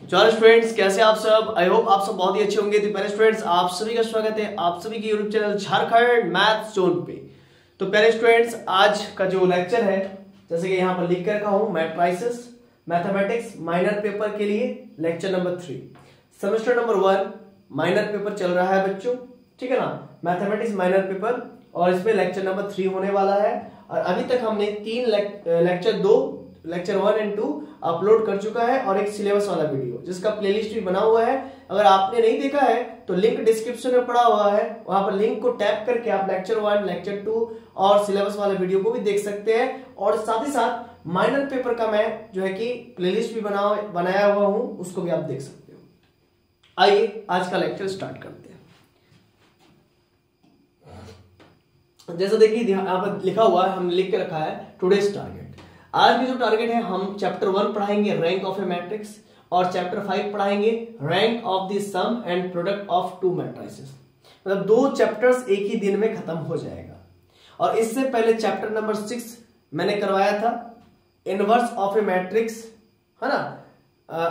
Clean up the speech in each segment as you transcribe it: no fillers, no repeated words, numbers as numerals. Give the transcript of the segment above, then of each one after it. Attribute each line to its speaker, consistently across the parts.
Speaker 1: चलो स्टूडेंट्स, कैसे आप सब? आई होप आप सब बहुत ही अच्छे होंगे। तो पहले स्टूडेंट्स, आप सभी का स्वागत है आप सभी के YouTube channel Jharkhand maths zone पे। तो पहले स्टूडेंट्स, आज का जो लेक्चर है, जैसे कि यहाँ पर लिख कर रखा हूँ, मैट्रिसेस मैथमेटिक्स माइनर पेपर के लिए lecture number 3 semester number 1 minor paper चल रहा है बच्चों, ठीक है ना, मैथमेटिक्स माइनर पेपर। और इसमें लेक्चर नंबर 3 होने वाला है। और अभी तक हमने 3 लेक्चर 1 एंड 2 अपलोड कर चुका है और एक सिलेबस वाला वीडियो जिसका प्लेलिस्ट भी बना हुआ है। अगर आपने नहीं देखा है तो लिंक डिस्क्रिप्शन में पड़ा हुआ है, वहां पर लिंक को टैप करके आप लेक्चर 1, लेक्चर 2 और सिलेबस वाले वीडियो को भी देख सकते हैं। और साथ ही साथ माइनर पेपर का मैं जो है कि प्लेलिस्ट भी बनाया हुआ हूं, उसको भी आप देख सकते हो। आइए आज का लेक्चर स्टार्ट करते हैं। जैसा देखिए यहाँ पर लिखा हुआ है, हमने लिख के रखा है टुडेज टारगेट। आज की जो टारगेट है, हम चैप्टर 1 पढ़ाएंगे रैंक ऑफ ए मैट्रिक्स और चैप्टर 5 पढ़ाएंगे rank of the sum and product of two matrices. मतलब 2 चैप्टर्स एक ही दिन में खत्म हो जाएगा। और इससे पहले चैप्टर नंबर 6 मैंने करवाया था, इनवर्स ऑफ ए मैट्रिक्स, है ना,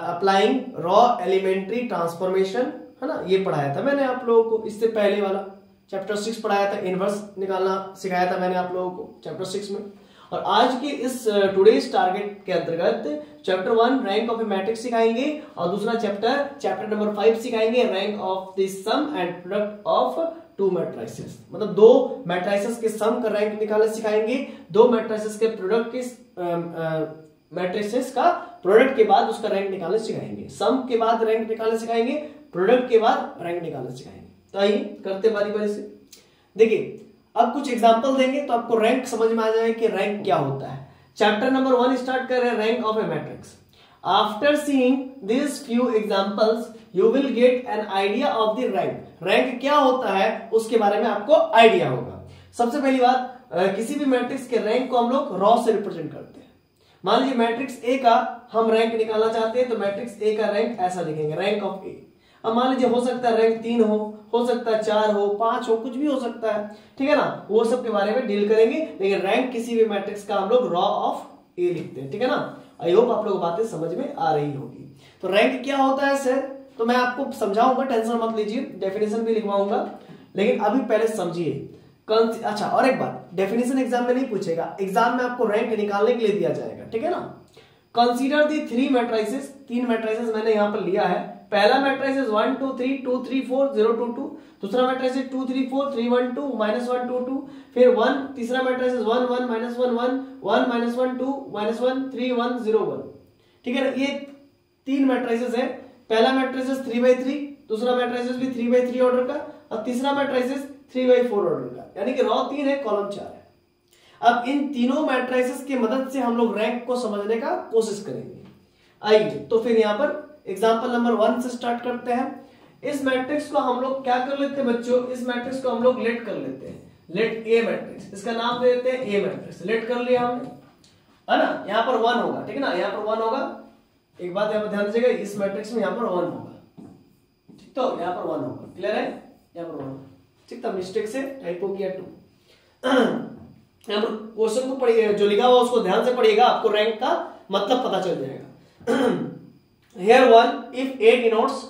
Speaker 1: अप्लाइंग रॉ एलिमेंट्री ट्रांसफॉर्मेशन, है ना, ये पढ़ाया था मैंने आप लोगों को। इससे पहले वाला चैप्टर 6 पढ़ाया था, इनवर्स निकालना सिखाया था मैंने आप लोगों को चैप्टर 6 में। और आज के इस टुडेज टारगेट के अंतर्गत chapter 1 rank of a matrix सिखाएंगे और दूसरा चैप्टर नंबर 5 सिखाएंगे rank of the sum and product of two matrices. मतलब 2 मैट्रिसेस के सम का रैंक निकालना सिखाएंगे, 2 मैट्रिसेस के प्रोडक्ट के मैट्रिसेस का प्रोडक्ट के बाद उसका रैंक निकालना सिखाएंगे। सम के बाद रैंक निकालना सिखाएंगे, प्रोडक्ट के बाद रैंक निकालना सिखाएंगे। तो आइए करते बारी बारी से। देखिए अब कुछ एग्जांपल देंगे तो आपको रैंक समझ में आ जाएगा कि रैंक क्या होता है। चैप्टर नंबर 1 स्टार्ट कर रहे हैं, rank of a matrix. After seeing this few examples you will get an idea of the rank. Rank क्या होता है उसके बारे में आपको आइडिया होगा। सबसे पहली बात, किसी भी मैट्रिक्स के रैंक को हम लोग रॉ से रिप्रेजेंट करते हैं। मान लीजिए मैट्रिक्स ए का हम रैंक निकालना चाहते हैं तो मैट्रिक्स ए का रैंक ऐसा लिखेंगे, रैंक ऑफ ए। अब मान लीजिए हो सकता है रैंक 3 हो सकता है 4 हो, 5 हो, कुछ भी हो सकता है, ठीक है ना, वो सब के बारे में डील करेंगे। लेकिन रैंक किसी भी मैट्रिक्स का हम लोग रॉ ऑफ ए लिखते हैं, ठीक है ना। आई होप आप लोग बातें समझ में आ रही होगी। तो रैंक क्या होता है सर, तो मैं आपको समझाऊंगा, टेंशन मत लीजिए, डेफिनेशन भी लिखवाऊंगा। लेकिन अभी पहले समझिए। अच्छा, और एक बात, डेफिनेशन एग्जाम में नहीं पूछेगा, एग्जाम में आपको रैंक निकालने के लिए दिया जाएगा, ठीक है ना। कंसीडर दी 3 मैट्रिसेस, 3 मैट्रिसेस मैंने यहां पर लिया है। पहला मैट्रिसेस 1 2 3 2 3 4 0 2 2, दूसरा मैट्रिसेस 2 3 4 3 1 2 -1 2 2, फिर 1, तीसरा मैट्रिसेस 1 1 -1 1 1 -1 2 -1 3 1 0 1, ठीक है ना। ये 3 मैट्रिसेस है। पहला मैट्रिसेस 3/3, दूसरा मैट्रिसेस भी 3/3 ऑर्डर का, और तीसरा मैट्रिसेस 3/4 ऑर्डर का, यानी कि रॉ 3 है, कॉलम 4 है। अब इन तीनों मैट्रिसेस की मदद से हम लोग रैंक को समझने का कोशिश करेंगे। आइए तो फिर यहां पर एग्जांपल नंबर 1 से स्टार्ट करते हैं। इस मैट्रिक्स को हम लोग क्या कर लेते हैं बच्चों, इस मैट्रिक्स को हम लोग लेट कर लेते हैं, लेट ए मैट्रिक्स, इसका नाम दे देते हैं ए मैट्रिक्स। लेट कर लिया हमने, है ना। यहाँ पर 1 होगा, ठीक है ना, यहाँ पर 1 होगा। एक बात यहाँ पर ध्यान दीजिएगा, इस मैट्रिक्स में यहाँ पर 1 होगा, ठीक, तो यहाँ पर 1 होगा, क्लियर है, यहाँ पर 1, ठीक था, मिस्टेक से टाइपो किया 2। यहाँ पर क्वेश्चन को पढ़िए, जो लिखा हुआ उसको ध्यान से पढ़िएगा, आपको रैंक का मतलब पता चल जाएगा। Here 1, if A denotes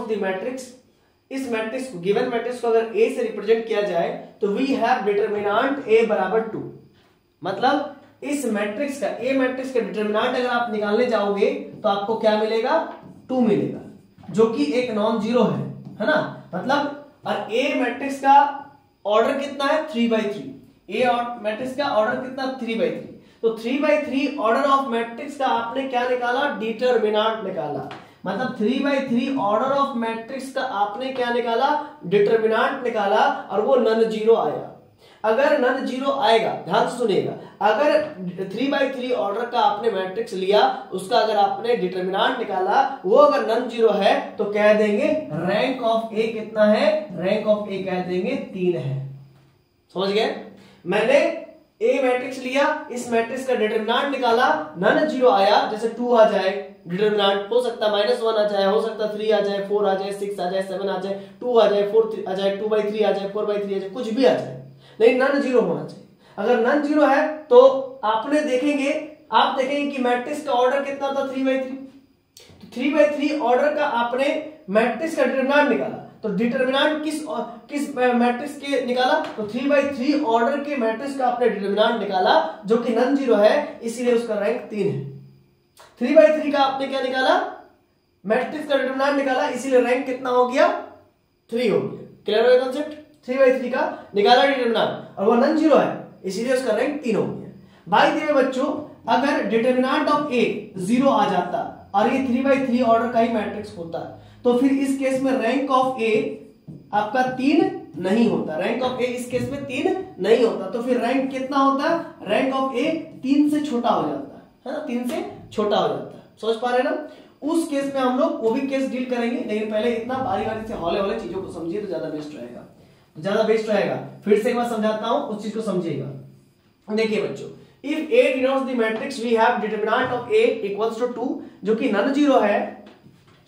Speaker 1: the matrix, इस मैट्रिक्स को, गिवन मैट्रिक्स को अगर A से रिप्रेजेंट किया जाए तो we have डिटरमिनेंट A बराबर 2। मतलब इस मैट्रिक्स का, A मैट्रिक्स का डिटरमिनेंट अगर आप निकालने जाओगे तो आपको क्या मिलेगा, 2 मिलेगा, जो कि एक नॉन जीरो है ना। मतलब और A मैट्रिक्स का ऑर्डर कितना है, 3/3। A और मैट्रिक्स का ऑर्डर कितना, 3/3। तो 3/3 ऑर्डर ऑफ मैट्रिक्स का आपने क्या निकाला, डिटरमिनेंट निकाला। मतलब 3/3 ऑर्डर ऑफ मैट्रिक्स का आपने क्या निकाला, डिटरमिनेंट निकाला, और वो नन जीरो आया। अगर नन जीरो आएगा, ध्यान से सुनिएगा, अगर 3/3 ऑर्डर का आपने मैट्रिक्स लिया, उसका अगर आपने डिटरमिनेंट निकाला, वो अगर नन जीरो है तो कह देंगे रैंक ऑफ ए कितना है, रैंक ऑफ ए कह देंगे 3 है। समझ गए। मैंने ए मैट्रिक्स लिया, इस मैट्रिक्स का डिटरमिनेंट निकाला, नन जीरो आया, जैसे 2 आ जाए, डिटरमिनेंट हो सकता है -1 आ जाए, हो सकता है 3 आ जाए, 4 आ जाए, 6 आ जाए, 7 आ जाए, 2 आ जाए, 4 आ जाए, 2/3 आ जाए, 4/3 आ जाए, कुछ भी आ जाए, लेकिन नन जीरो होना चाहिए। अगर नन जीरो है तो आपने देखेंगे आप देखेंगे कि मैट्रिक्स का ऑर्डर कितना था 3/3, तो 3/3 ऑर्डर का आपने मैट्रिक्स का डिटरमिनेंट निकाला, तो डिटरमिनेंट किस मैट्रिक्स के निकाला, तो 3/3 ऑर्डर के मैट्रिक्स का आपने डिटरमिनेंट निकाला जो कि नॉन जीरो है, इसीलिए उसका रैंक 3 है। 3/3 का आपने क्या निकाला, मैट्रिक्स का डिटरमिनेंट निकाला, इसीलिए रैंक कितना हो गया 3 हो गया। क्लियर हो गया कॉन्सेप्ट? 3/3 का निकाला डिटरमिनेंट और वो नॉन जीरो है, इसीलिए उसका रैंक 3 हो गया। बाय द वे बच्चों, अगर डिटरमिनेंट ऑफ ए 0 आ जाता और ये 3/3 ऑर्डर का ही मैट्रिक्स होता, तो फिर इस केस में रैंक ऑफ ए आपका 3 नहीं होता, रैंक ऑफ ए इस केस में 3 नहीं होता, तो फिर रैंक कितना होता, रैंक ऑफ ए 3 से छोटा हो जाता है ना, 3 से छोटा हो जाता है। समझ पा रहे हैं ना? उस केस में हम लोग वो भी केस डील करेंगे, लेकिन पहले इतना बारी बारी से हौले हौले चीजों को समझिए तो ज्यादा बेस्ट रहेगा, ज्यादा बेस्ट रहेगा। फिर से एक बार समझाता हूं, उस चीज को समझिएगा। देखिए बच्चों, if A denotes the matrix we have determinant of A equals to 2 जो कि नॉन जीरो है,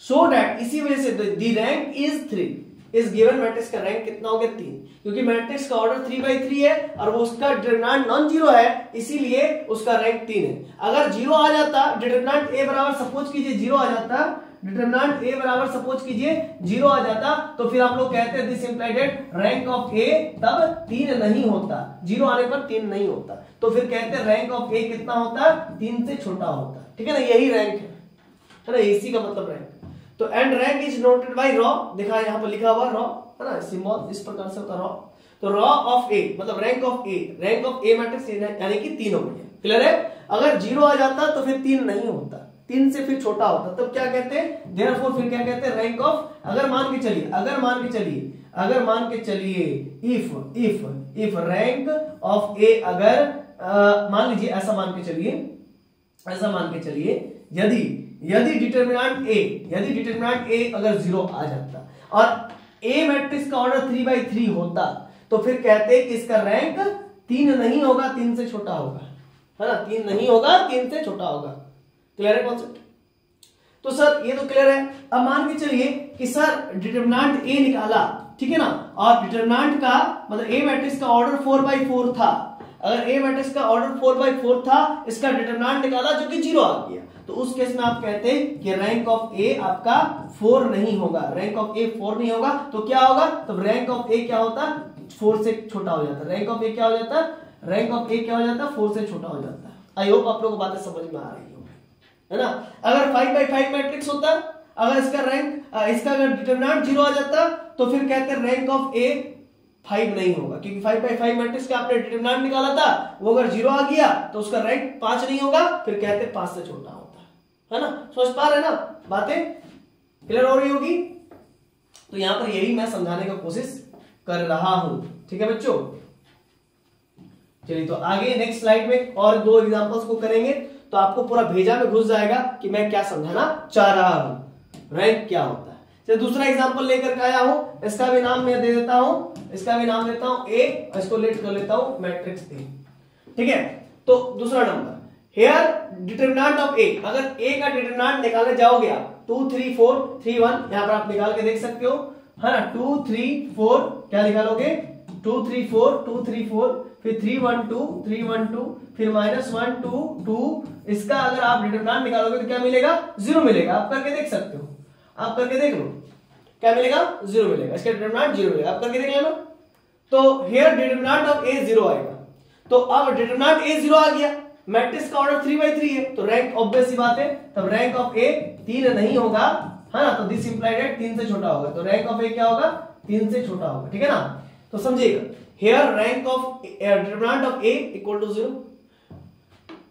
Speaker 1: so that इसी वजह से the rank is 3 इस गिवन मैट्रिक्स का रैंक कितना हो गया 3, क्योंकि मैट्रिक्स का ऑर्डर 3/3 है और वो उसका डिटरमिनेंट नॉन जीरो है, इसीलिए उसका रैंक 3 है। अगर जीरो आ जाता, डिटरमिनेंट A बराबर सपोज कीजिए जीरो आ जाता, डिटरमिनेंट A बराबर सपोज कीजिए जीरो आ जाता, तो फिर हम लोग कहते हैं this implied rank of A तब 3 नहीं होता, जीरो आने पर 3 नहीं होता, तो फिर कहते हैं रैंक ऑफ A कितना होता, 3 से छोटा होता। ठीक है ना, यही रैंक है ना, इसी का मतलब रैंक। तो and rank is noted bye raw, देखा यहाँ पर लिखा हुआ रॉ है ना, सिंबल इस प्रकार से होता रॉ, तो रॉ ऑफ ए मतलब रैंक ऑफ ए मैट्रिक्स यानी कि 3 हो गया। क्लियर है? अगर जीरो आ जाता तो फिर 3 नहीं होता, 3 से फिर छोटा होता, तब क्या कहते हैं, देयरफॉर फिर क्या कहते हैं, रैंक ऑफ, अगर मान के चलिए इफ रैंक ऑफ ए, अगर मान लीजिए ऐसा मान के चलिए यदि डिटरमिनेंट ए अगर 0 आ जाता और ए मैट्रिक्स का ऑर्डर 3/3 होता, तो फिर कहते हैं कि इसका रैंक 3 नहीं होगा, 3 से छोटा होगा, है ना, 3 नहीं होगा, 3 से छोटा होगा। क्लियर है कॉन्सेप्ट? तो सर ये तो क्लियर है। अब मान के चलिए कि सर डिटरमिनेंट ए निकाला, ठीक है ना, और डिटरमिनेंट का मतलब ए मैट्रिक्स का ऑर्डर 4/4 था, अगर ए मैट्रिक्स का ऑर्डर 4/4 था, इसका डिटरमिनेंट निकाला जो कि 0 आ गया, तो उस केस में आप कहते हैं कि रैंक ऑफ ए आपका 4 नहीं होगा, रैंक ऑफ ए 4 नहीं होगा, तो क्या होगा, तो रैंक ऑफ ए क्या होता, 4 से छोटा हो जाता, रैंक ऑफ ए क्या हो जाता, 4 से छोटा हो जाता। आई होप आप लोगों को बातें समझ में आ रही हो, है ना। अगर 5/5 मैट्रिक्स होता, अगर इसका अगर डिटरमिनेंट 0 आ जाता, तो फिर कहते हैं रैंक ऑफ ए 5 नहीं होगा, क्योंकि 5/5 मैट्रिक्स का आपने डिटरमिनेंट निकाला था, वो अगर 0 आ गया तो उसका रैंक 5 नहीं होगा, फिर कहते हैं 5 से छोटा होता है ना। समझ पा रहे ना, बातें क्लियर हो रही होगी। तो यहां पर यही मैं समझाने की कोशिश कर रहा हूं, ठीक है बच्चों। चलिए तो आगे नेक्स्ट स्लाइड में और 2 एग्जांपल्स को करेंगे, तो आपको पूरा भेजा में घुस जाएगा कि मैं क्या समझाना चाह रहा हूं, रैंक क्या होता है। चलिए दूसरा एग्जांपल लेकर के आया हूं, इसका भी नाम मैं दे देता हूं, ए, इसको लेट कर लेता हूं मैट्रिक्स ए, ठीक है। तो दूसरा नंबर हियर डिटरमिनेंट ऑफ ए, अगर ए का डिटरमिनेंट निकालने जाओगे आप 2 3 4 3 1, यहां पर आप निकाल के देख सकते हो, है ना, 2 3 4 क्या निकालोगे, 2 3 4 फिर 3 1 2 फिर -1 2 2, इसका अगर आप डिटरमिनेंट निकालोगे तो क्या मिलेगा, 0 मिलेगा। आप करके देख सकते हो, आप करके देख लो क्या मिलेगा, 0 मिलेगा, इसका डिटरमिनेंट 0 मिलेगा, आप करके देख लेना। तो हियर डिटरमिनेंट ऑफ ए 0 आएगा, तो अब डिटरमिनेंट ए 0 आ गया, मैट्रिक्स का ऑर्डर 3/3 है, तो रैंक ऑब्वियस सी बात है, तब रैंक ऑफ ए 3 नहीं होगा, है ना, तो दिस इंप्लाइड 3 से छोटा होगा, तो रैंक ऑफ ए क्या होगा, 3 से छोटा होगा, ठीक है ना। तो समझिएगा here rank of determinant of A equal to 0,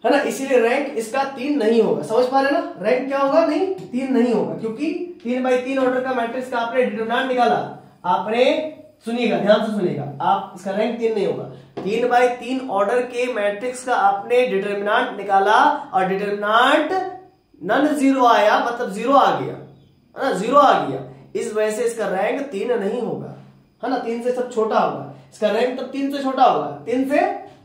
Speaker 1: है ना, इसीलिए रैंक इसका 3 नहीं होगा। समझ पा रहे ना, रैंक क्या होगा, नहीं 3 नहीं होगा, क्योंकि 3/3 ऑर्डर का मैट्रिक्स का आपने डिटरमिनेंट निकाला, आपने सुनिएगा, ध्यान से सुनिएगा आप, इसका रैंक 3 नहीं होगा। 3/3 ऑर्डर के मैट्रिक्स का आपने डिटरमिनेंट निकाला और डिटरमिनेंट नॉन 0 आया, मतलब 0 आ गया, है ना, 0 आ गया, इस वजह से इसका रैंक 3 नहीं होगा, है ना, 3 से सब छोटा होगा, इसका रैंक तब 3 से छोटा होगा, 3 से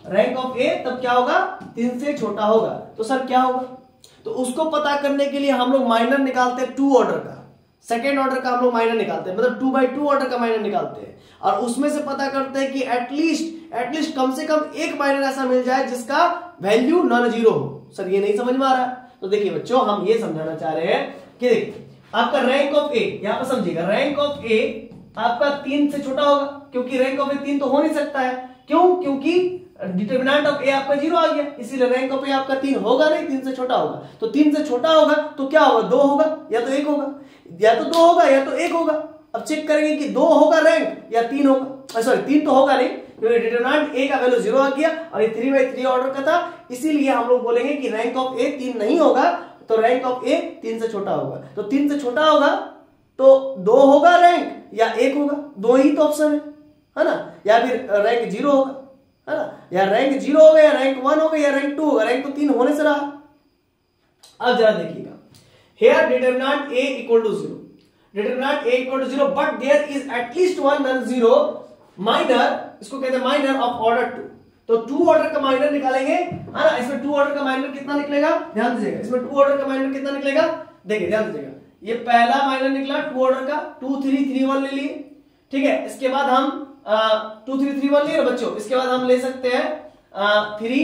Speaker 1: रैंक ऑफ ए तब क्या होगा, 3 से छोटा होगा। तो सर क्या होगा, तो उसको पता करने के लिए हम लोग माइनर निकालते हैं 2 ऑर्डर का, सेकेंड ऑर्डर का हम लोग माइनर निकालते हैं, मतलब 2/2 ऑर्डर का माइनर निकालते हैं और उसमें से पता करते हैं कि एटलीस्ट कम से कम एक माइनर ऐसा मिल जाए जिसका वैल्यू नॉन जीरो हो। सर ये नहीं समझ में आ रहा है? तो देखिए बच्चों, हम ये समझाना चाह रहे हैं कि देखिए आपका रैंक ऑफ ए, यहां पर समझिएगा, रैंक ऑफ ए आपका 3 से छोटा होगा, क्योंकि रैंक ऑफ ए 3 तो हो नहीं सकता है। क्यों? क्योंकि डिटरमिनेंट ऑफ ए आपका 0 आ गया, इसीलिए रैंक ऑफ ए आपका 3 होगा नहीं, 3 से छोटा होगा। तो 3 से छोटा होगा तो क्या होगा? 2 होगा या तो 1 होगा, या तो 2 होगा या तो 1 होगा। अब चेक करेंगे कि 2 होगा रैंक या 3 होगा। सॉरी 3 तो होगा नहीं, क्योंकि डिटरमिनेंट ए का वैल्यू 0 आ गया और ये 3/3 ऑर्डर का था, इसीलिए हम लोग बोलेंगे कि रैंक ऑफ ए 3 नहीं होगा, तो रैंक ऑफ ए 3 से छोटा होगा। तो 3 से छोटा होगा तो 2 होगा रैंक या 1 होगा, 2 ही तो ऑप्शन है ना? या फिर रैंक 0 होगा, है ना? या रैंक 0 होगा या रैंक 1 होगा या रैंक 2 होगा, रैंक तो 3 होने से रहा। अब जरा देखिएगा, here determinant a equal to 0, determinant a equal to 0 but there is at least one non-zero minor, इसको कहते हैं माइनर ऑफ ऑर्डर 2। तो 2 ऑर्डर का माइनर निकालेंगे, है ना? इसमें 2 ऑर्डर का माइनर कितना निकलेगा? ध्यान दीजिएगा, इसमें 2 ऑर्डर का माइनर कितना निकलेगा? देखिए ध्यान दीजिएगा, ये पहला माइनर निकला 2 ऑर्डर का, 2 3 3 1 ले लिए, ठीक है। इसके बाद हम 2 3 3 1 लिए ना बच्चों, इसके बाद हम ले सकते हैं 3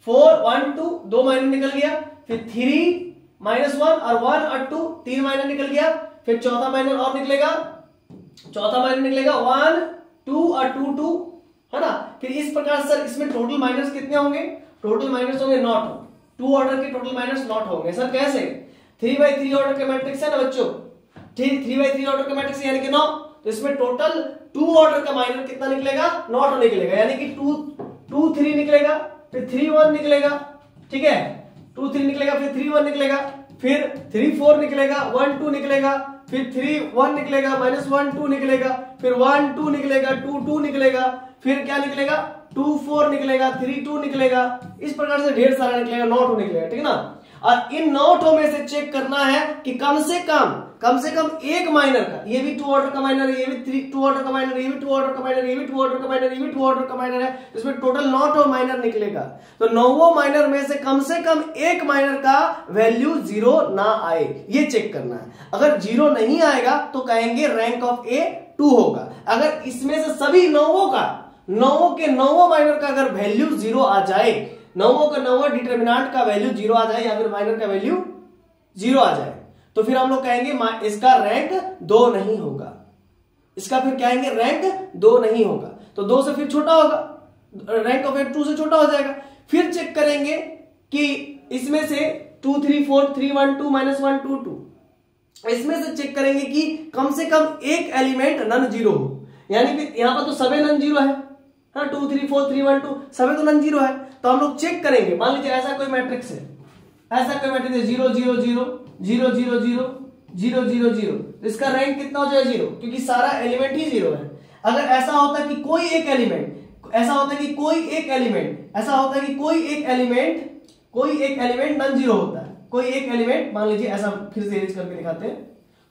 Speaker 1: 4 1 2, 2 माइनर निकल गया, फिर 3 -1 और 1 और 2, 3 माइनर निकल गया, फिर चौथा माइनर और निकलेगा, चौथा माइनर निकलेगा 1 2 और 2 2, है ना? फिर इस प्रकार सर इसमें टोटल माइनस कितने होंगे? टोटल माइनस होंगे नॉट, 2 ऑर्डर के टोटल माइनस नॉट होंगे। सर कैसे? 3/3 ऑर्डर के मैट्रिक्स है ना बच्चों, ठीक, 3/3 ऑर्डर के मैट्रिक्स यानी कि 9, तो इसमें टोटल 2 ऑर्डर का माइनर कितना निकलेगा? नॉट निकलेगा, यानी कि 2 3 निकलेगा, फिर 3 1 निकलेगा, ठीक है, 2 3 निकलेगा, फिर 3 1 निकलेगा, फिर 3 4 निकलेगा, 1 2 निकलेगा, फिर 3 1 निकलेगा, -1 2 निकलेगा, फिर 1 2 निकलेगा, 2 2 निकलेगा, फिर क्या निकलेगा? 2 4 निकलेगा, 3 2 निकलेगा, इस प्रकार से ढेर सारा निकलेगा, 9 निकलेगा, ठीक है ना? और इन 9 में से चेक करना है कि कम से कम एक माइनर का, ये भी 2 ऑर्डर का माइनर है, ये भी 2 ऑर्डर का माइनर है, ये भी 2 ऑर्डर का माइनर है, ये भी 2 ऑर्डर का माइनर है, ये भी 2 ऑर्डर का माइनर है, इसमें टोटल 9 माइनर निकलेगा। तो 9 माइनर में से कम एक माइनर का वैल्यू 0 ना आए, ये चेक करना है। अगर 0 नहीं आएगा तो कहेंगे रैंक ऑफ ए 2 होगा। अगर इसमें से सभी 9 के 9 माइनर का अगर वैल्यू 0 आ जाए, 9 का 9 डिटरमिनेंट का वैल्यू 0 आ जाए या फिर माइनर का वैल्यू 0 आ जाए, तो फिर हम लोग कहेंगे इसका रैंक 2 नहीं होगा, इसका फिर कहेंगे रैंक 2 नहीं होगा। तो 2 से फिर छोटा होगा, रैंक ऑफ ए 2 से छोटा हो जाएगा। फिर चेक करेंगे कि इसमें से 2 3 4 3 1 2 -1 2 2, इसमें से चेक करेंगे कि कम से कम एक एलिमेंट नॉन जीरो हो, यानी कि यहां पर तो सभी नॉन जीरो है, 2 3 4 3 1 2 सभी तो नॉन जीरो है। तो हम लोग चेक करेंगे, मान लीजिए ऐसा कोई मैट्रिक्स है, ऐसा कोई मैट्रिक्स है 0 0 0 0 0 0 0 0 0, इसका रैंक कितना हो जाएगा 0, क्योंकि सारा एलिमेंट ही 0 है। अगर ऐसा होता कि कोई एक एलिमेंट, ऐसा होता कि कोई एक एलिमेंट, ऐसा होता कि कोई एक एलिमेंट नॉन जीरो होता है, कोई एक एलिमेंट, मान लीजिए ऐसा फिर से अरेंज करके दिखाते हैं,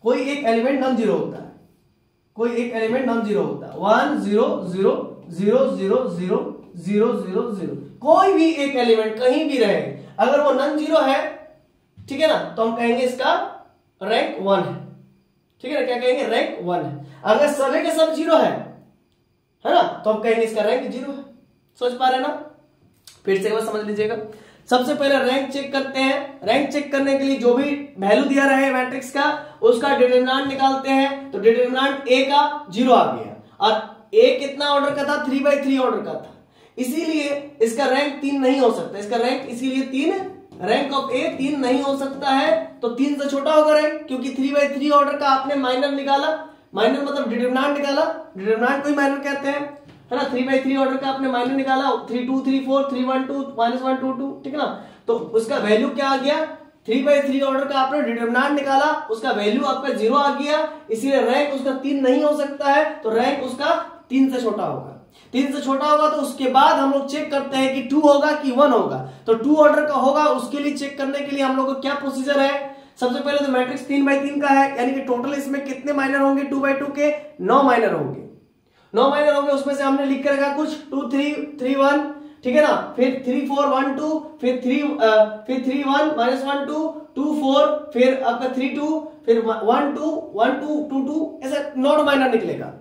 Speaker 1: कोई एक एलिमेंट नॉन जीरो होता है, कोई एक एलिमेंट नॉन जीरो होता है, 1 0 0 0 0 0 0 0 0, कोई भी एक एलिमेंट कहीं भी रहे, अगर वो नॉन जीरो है, ठीक है ना, तो हम कहेंगे इसका रैंक 1 है, ठीक है ना, क्या कहेंगे? रैंक 1 है। अगर सभी के सब 0 है ना, तो हम कहेंगे इसका रैंक 0 है। सोच पा रहे ना? फिर से एक बार समझ लीजिएगा। सबसे पहले रैंक चेक करते हैं। रैंक चेक करने के लिए जो भी वैल्यू दिया रहे मैट्रिक्स का, उसका डिटरमिनेंट निकालते हैं। तो डिटरमिनेंट ए का 0 आ गया, और ए कितना ऑर्डर का था? 3/3 ऑर्डर का था, इसीलिए इसका रैंक 3 नहीं हो सकता। इसका रैंक इसीलिए 3, रैंक ऑफ ए 3 नहीं हो सकता है। तो 3 से छोटा होगा रैंक, क्योंकि 3/3 ऑर्डर का आपने माइनर निकाला, माइनर मतलब डिटरमिनेंट निकाला, डिटरमिनेंट को ही माइनर कहते हैं, है ना। 3/3 ऑर्डर का आपने माइनर निकाला, 3 2 3 4 3 1 2 -1 2 2, ठीक है ना। तो उसका वैल्यू क्या आ गया? 3/3 ऑर्डर का आपने डिटरमिनेंट निकाला, उसका वैल्यू आपका 0 आ गया, इसीलिए रैंक उसका 3 नहीं हो सकता है। तो रैंक उसका 3 से छोटा होगा। 3 से छोटा होगा तो उसके बाद हम लोग चेक करते हैं कि 2 होगा कि 1 होगा। तो 2 ऑर्डर का होगा, उसके लिए चेक करने के लिए हम लोग को क्या प्रोसीजर है? सबसे पहले तो मैट्रिक्स 3/3 का है, यानी कि टोटल इसमें कितने माइनर होंगे? 2/2 के 9 माइनर होंगे, 9 माइनर होंगे। उसमें से हमने लिख के रखा कुछ 2 3 3 1 ठीक है ना, फिर 3 4 1 2, फिर 3 1 -1 2 2 4, फिर आपका 3 2, फिर 1 2 1 2 2 2, ऐसा नॉट माइनर निकलेगा।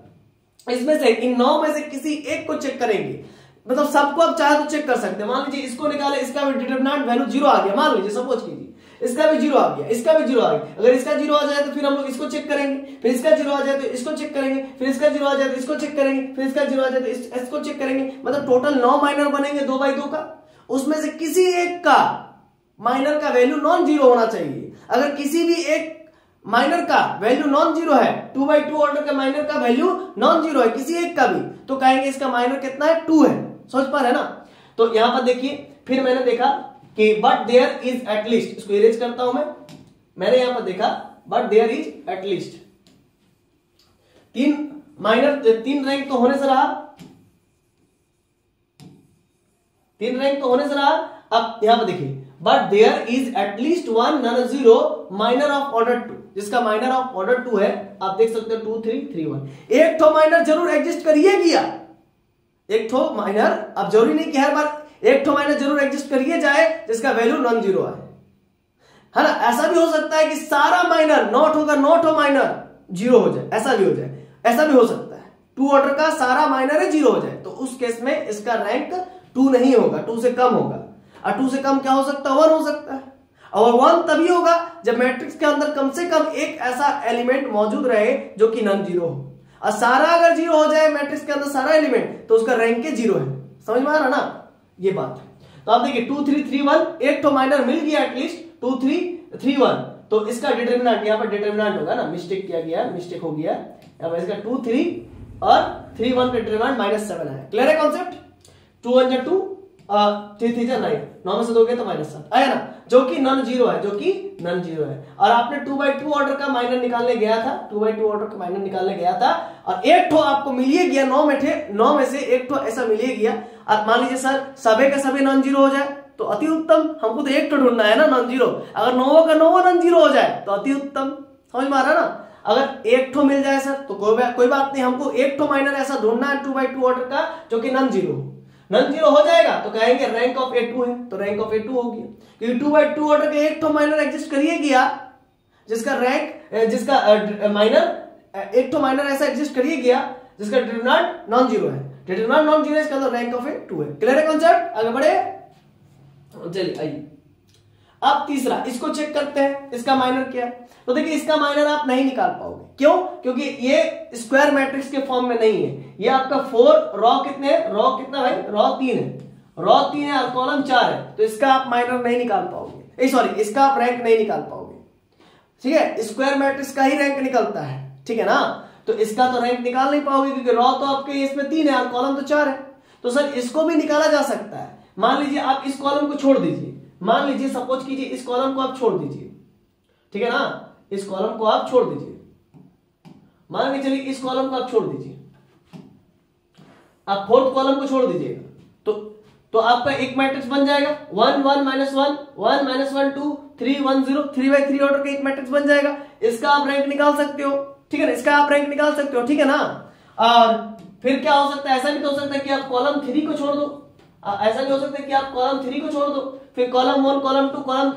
Speaker 1: इसमें से इन 9 में से किसी एक को चेक करेंगे, मतलब सबको आप चाहे तो चेक कर सकते हैं। मान लीजिए इसको निकाले, इसका भी डिटरमिनेंट वैल्यू 0 आ गया, मान लीजिए सपोज कीजिए इसका भी 0 आ गया, इसका भी 0 आ गया। अगर इसका 0 आ जाए तो फिर हम लोग इसको चेक करेंगे, फिर इसका 0 आ जाए तो इसको चेक करेंगे, फिर इसका 0 आ जाए तो इसको चेक करेंगे, फिर इसका 0 आ जाए तो इसको चेक करेंगे। मतलब टोटल 9 माइनर बनेंगे 2 बाई 2 का, उसमें से किसी एक का माइनर का वैल्यू नॉन जीरो होना चाहिए। अगर किसी भी एक माइनर का वैल्यू नॉन जीरो है, 2 बाई 2 ऑर्डर का माइनर का वैल्यू नॉन जीरो है किसी एक का भी, तो कहेंगे इसका माइनर कितना है, 2 है। समझ पा रहे हैं ना। तो यहां पर देखिए, फिर मैंने देखा कि बट देयर इज एटलीस्ट, इसको इरेज करता हूं मैंने यहां पर देखा but there is at least 3 minor, 3 rank तो होने से रहा, 3 रैंक तो होने से रहा। अब यहां पर देखिए but there is at least 1 non zero minor of order 2, जिसका माइनर ऑफ ऑर्डर 2 है, आप देख सकते हो 2 3 3 1। एक तो माइनर जरूर एग्जिस्ट करिए किया, एक तो माइनर, अब जरूरी नहीं कि हर बार एक तो माइनर जरूर एग्जिस्ट करिए जाए जिसका वैल्यू नॉन जीरो है ना। ऐसा भी हो सकता है कि सारा माइनर नॉट होगा, नॉट हो माइनर जीरो हो जाए, ऐसा भी हो जाए, ऐसा भी हो सकता है 2 ऑर्डर का सारा माइनर है जीरो हो जाए, तो उस केस में इसका रैंक 2 नहीं होगा, 2 से कम होगा। और 2 से कम क्या हो सकता है, 1 हो सकता है। और 1 तभी होगा जब मैट्रिक्स के अंदर कम से कम एक ऐसा एलिमेंट मौजूद रहे जो कि नॉन जीरो हो, और सारा अगर जीरो हो जाए मैट्रिक्स के अंदर सारा एलिमेंट, तो उसका रैंक के जीरो है। समझ में आ रहा ना ये बात। तो आप देखिए 2 3 3 1, एक तो माइनर मिल गया एटलीस्ट 2 3 3 1, तो इसका डिटरमिनेंट यहां पर डिटरमिनेंट होगा ना, मिस्टेक किया गया, मिस्टेक हो गया, अब इसका 2 3 और 3 1 का डिटरमिनेंट -7 है। क्लियर है कॉन्सेप्ट। 2 1 जा 2, 3 3 जा 9, 9 में से 2 गए तो -7 आया ना, जो कि नॉन जीरो है, जो कि नॉन जीरो है। और आपने 2 बाई 2 ऑर्डर का माइनर निकालने गया था, 2 बाई 2 ऑर्डर का माइनर निकालने गया था, और एक ठो आपको मिलिए गया, 9 में थे, 9 में से एक ठो ऐसा मिलिए गया। और मान लीजिए सर सभी का सभी नॉन जीरो हो जाए तो अति उत्तम, हमको तो एक ठो ढूंढना है ना नॉन जीरो, अगर 9 का 9 नॉन जीरो हो जाए तो अति उत्तम। समझ में आ रहा ना। अगर एक ठो मिल जाए सर तो कोई बात नहीं, हमको एक ठो माइनर ऐसा ढूंढना है 2 बाई 2 ऑर्डर का जो कि नॉन जीरो हो। नॉन जीरो हो जाएगा तो कहेंगे रैंक ऑफ A2 है, तो रैंक ऑफ A2 हो गया, क्योंकि 2 बाई 2 ऑर्डर के एक तो माइनर एग्जिस्ट करिए गया जिसका रैंक, जिसका माइनर, एक तो माइनर ऐसा एग्जिस्ट करिए गया जिसका डिटरमिनेंट नॉन जीरो है, डिटरमिनेंट नॉन जीरो, इसका मतलब रैंक ऑफ A2 है। क्लियर है कॉन्सेप्ट। आगे बढ़े, चलिए आइए अब तीसरा, इसको चेक करते हैं इसका माइनर क्या है। तो देखिए इसका माइनर आप नहीं निकाल पाओगे, क्यों, क्योंकि ये स्क्वायर मैट्रिक्स के फॉर्म में नहीं है। ये आपका 4 रॉ कितने है, रॉ कितना भाई, रॉ 3 है, रॉ 3 है और कॉलम 4 है, तो इसका आप माइनर नहीं निकाल पाओगे, सॉरी इसका आप रैंक नहीं निकाल पाओगे। ठीक है, स्क्वायर मैट्रिक्स का ही रैंक निकलता है, ठीक है ना। तो इसका तो रैंक निकाल नहीं पाओगे क्योंकि रॉ तो आपके इसमें 3 है और कॉलम तो 4 है। तो सर इसको भी निकाला जा सकता है। मान लीजिए आप इस कॉलम को छोड़ दीजिए, मान लीजिए सपोज कीजिए इस कॉलम को आप छोड़ दीजिए, ठीक है ना, इस कॉलम को आप छोड़ दीजिए, मान के चलिए इस कॉलम को आप छोड़ दीजिए, आप 4th कॉलम को छोड़ दीजिएगा, तो आपका एक मैट्रिक्स बन जाएगा 1 1 -1 1 -1 2 3 1 0, 3 बाई 3 ऑर्डर का एक मैट्रिक्स बन जाएगा। इसका आप रैंक निकाल सकते हो, ठीक है ना, इसका आप रैंक निकाल सकते हो, ठीक है ना। और फिर क्या हो सकता है, ऐसा भी तो हो सकता है कि आप कॉलम 3 को छोड़ दो, ऐसा भी हो सकता है कि आप कॉलम 3 को छोड़ दो, फिर कॉलम 1 कॉलम 2 कॉलम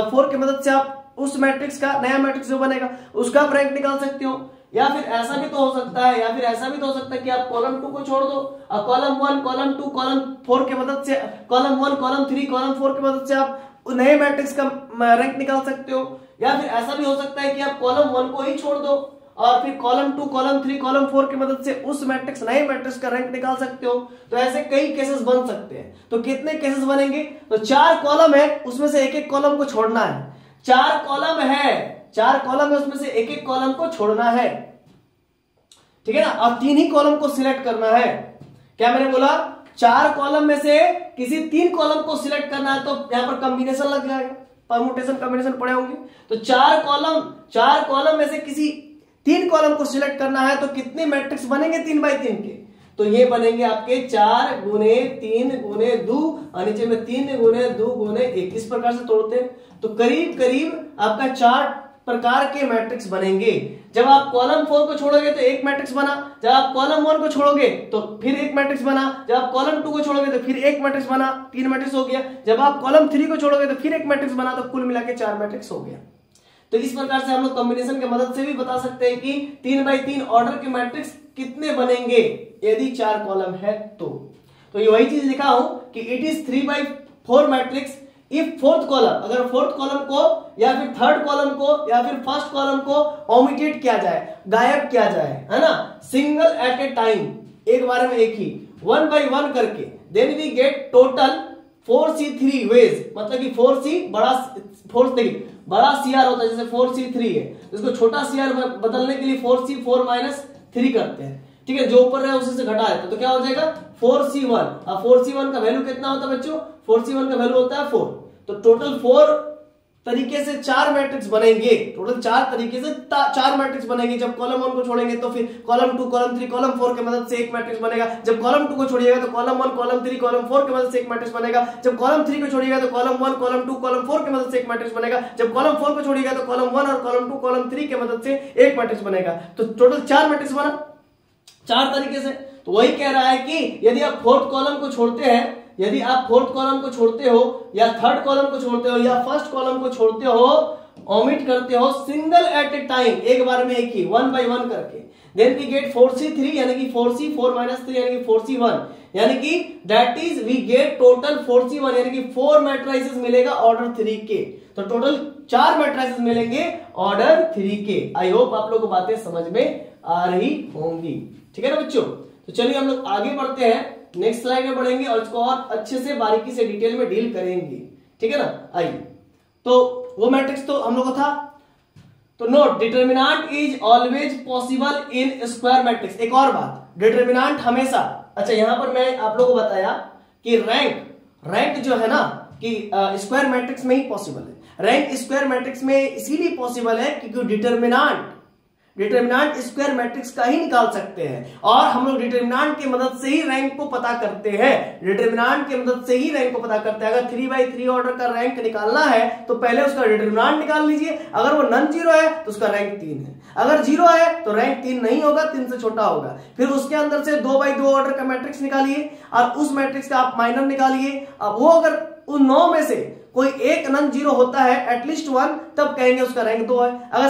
Speaker 1: 4 की मदद से आप उस मैट्रिक्स का नया मैट्रिक्स जो बनेगा उसका आप रैंक निकाल सकते हो। या फिर ऐसा भी तो हो सकता है, या फिर ऐसा भी तो हो सकता है कि आप कॉलम 2 को छोड़ दो और कॉलम 1 कॉलम 2 कॉलम 4 की मदद से, कॉलम 1 कॉलम 3 कॉलम 4 की मदद से आप नए मैट्रिक्स का रैंक निकाल सकते हो। या फिर ऐसा भी हो सकता है कि आप कॉलम 1 को ही छोड़ दो और फिर कॉलम 2 कॉलम 3 कॉलम 4 की मदद से उस मैट्रिक्स नए मैट्रिक्स का रैंक निकाल सकते हो। तो ऐसे कई केसेस बन सकते हैं। तो कितने केसेस बनेंगे, तो 4 कॉलम है, उसमें से एक एक कॉलम को छोड़ना है। 4 कॉलम है, 4 कॉलम है, उसमें से एक एक कॉलम को छोड़ना है, ठीक है ना। और 3 ही कॉलम को सिलेक्ट करना है। क्या मैंने बोला, 4 कॉलम में से किसी 3 कॉलम को सिलेक्ट करना है, तो यहां पर कॉम्बिनेशन लग जाएगा, परमुटेशन कॉम्बिनेशन पढ़े होंगे। तो 4 कॉलम में से किसी 3 कॉलम को सिलेक्ट करना है, तो कितने मैट्रिक्स बनेंगे 3 बाई 3 के, तो ये बनेंगे आपके 4 गुने 3 गुने 2 और नीचे में 3 गुने 2 गुने 1, इस प्रकार से तोड़ते हैं। तो करीब करीब आपका प्रकार के मैट्रिक्स बनेंगे। जब आप कॉलम 4 को छोड़ोगे तो एक मैट्रिक्स बना, जब आप कॉलम 1 को छोड़ोगे तो फिर एक मैट्रिक्स बना, जब आप कॉलम 2 को छोड़ोगे तो फिर एक मैट्रिक्स बना, 3 मैट्रिक्स हो गया, जब आप कॉलम 3 को छोड़ोगे तो फिर एक मैट्रिक्स बना, तो कुल मिला के 4 मैट्रिक्स हो गया। तो इस प्रकार से हम लोग कॉम्बिनेशन की मदद से भी बता सकते हैं कि 3x3 ऑर्डर के मैट्रिक्स कितने बनेंगे यदि 4 कॉलम है तो ये वही चीज लिखा हूं कि it is 3x4 matrix if fourth column, अगर फोर्थ कॉलम को या फिर थर्ड कॉलम को या फिर फर्स्ट कॉलम को ओमिटेड किया जाए, गायब किया जाए, है ना, सिंगल एट ए टाइम, एक बार में एक ही, 1 by 1 करके, then we get total 4C3 ways, मतलब कि 4C बड़ा 4 देखिए बड़ा CR होता है, जैसे 4C3 है, इसको छोटा CR बदलने के लिए 4C4 - 3 करते हैं, ठीक है, जो ऊपर है उसी से घटा देते तो क्या हो जाएगा 4C1। अब 4C1 का वैल्यू कितना होता है बच्चों, 4C1 का वैल्यू होता है 4, तो टोटल 4 तरीके से 4 मैट्रिक्स बनेंगे, टोटल 4 तरीके से 4 मैट्रिक्स बनेंगे। जब कॉलम 1 को छोड़ेंगे तो फिर कॉलम 2, कॉलम 3, कॉलम 4 की मदद से एक मैट्रिक्स बनेगा, जब कॉलम 2 को छोड़िएगा तो कॉलम 1, कॉलम 3, कॉलम 4 की मदद से एक मैट्रिक्स बनेगा, जब कॉलम 3 को छोड़िएगा तो कॉलम 1, कॉलम 2, कॉलम 4 की मदद से एक मैट्रिक्स बनेगा, जब कॉलम 4 को छोड़िएगा तो कॉलम 1 और कॉलम 2, कॉलम 3 की मदद से एक मैट्रिक्स बनेगा। तो टोटल 4 मैट्रिक्स बना 4 तरीके से। तो वही कह रहा है कि यदि आप फोर्थ कॉलम को छोड़ते हैं, यदि आप फोर्थ कॉलम को छोड़ते हो या थर्ड कॉलम को छोड़ते हो या फर्स्ट कॉलम को छोड़ते हो, ओमिट करते हो सिंगल एट ए टाइम, एक बार में एक ही, 1 by 1 करके, देन वी गेट 4C3 यानी कि 4C4 - 3 यानी कि 4C1, यानी कि that is we get total 4C1 यानी कि 4 मैट्रिसेस मिलेगा ऑर्डर 3 के। तो टोटल 4 मैट्रिसेस मिलेंगे ऑर्डर 3 के। आई होप आप लोगों को बातें समझ में आ रही होंगी, ठीक है ना बच्चों। तो चलिए हम लोग आगे बढ़ते हैं, नेक्स्ट स्लाइड में बढ़ेंगे और इसको और अच्छे से बारीकी से डिटेल में डील करेंगे, ठीक है ना। आइए, तो वो मैट्रिक्स तो हम लोग को था। तो note, determinant is always possible in square matrix. एक और बात, डिटर्मिनेंट हमेशा, अच्छा यहां पर मैं आप लोगों को बताया कि रैंक जो है ना कि स्क्वायर मैट्रिक्स में ही पॉसिबल है। रैंक स्क्वायर मैट्रिक्स में इसीलिए पॉसिबल है क्योंकि डिटर्मिनेंट स्क्वायर मैट्रिक्स का ही निकाल सकते हैं, और हम लोग डिटर्मिनेंट की मदद से ही रैंक को पता करते हैं। डिटर्मिनेंट की मदद से ही रैंक को पता करते हैं। अगर 3x3 ऑर्डर का रैंक निकालना है तो पहले उसका डिटर्मिनेंट निकाल लीजिए, अगर वो नॉन जीरो है तो उसका रैंक 3 है, अगर 0 है तो रैंक 3 नहीं होगा, 3 से छोटा होगा। फिर उसके अंदर से 2x2 ऑर्डर का मैट्रिक्स निकालिए और उस मैट्रिक्स का आप माइनर निकालिए। अब वो अगर उन 9 में से कोई एक नॉन जीरो होता है, एटलीस्ट 1, तब कहेंगे उसका रैंक 2 है। अगर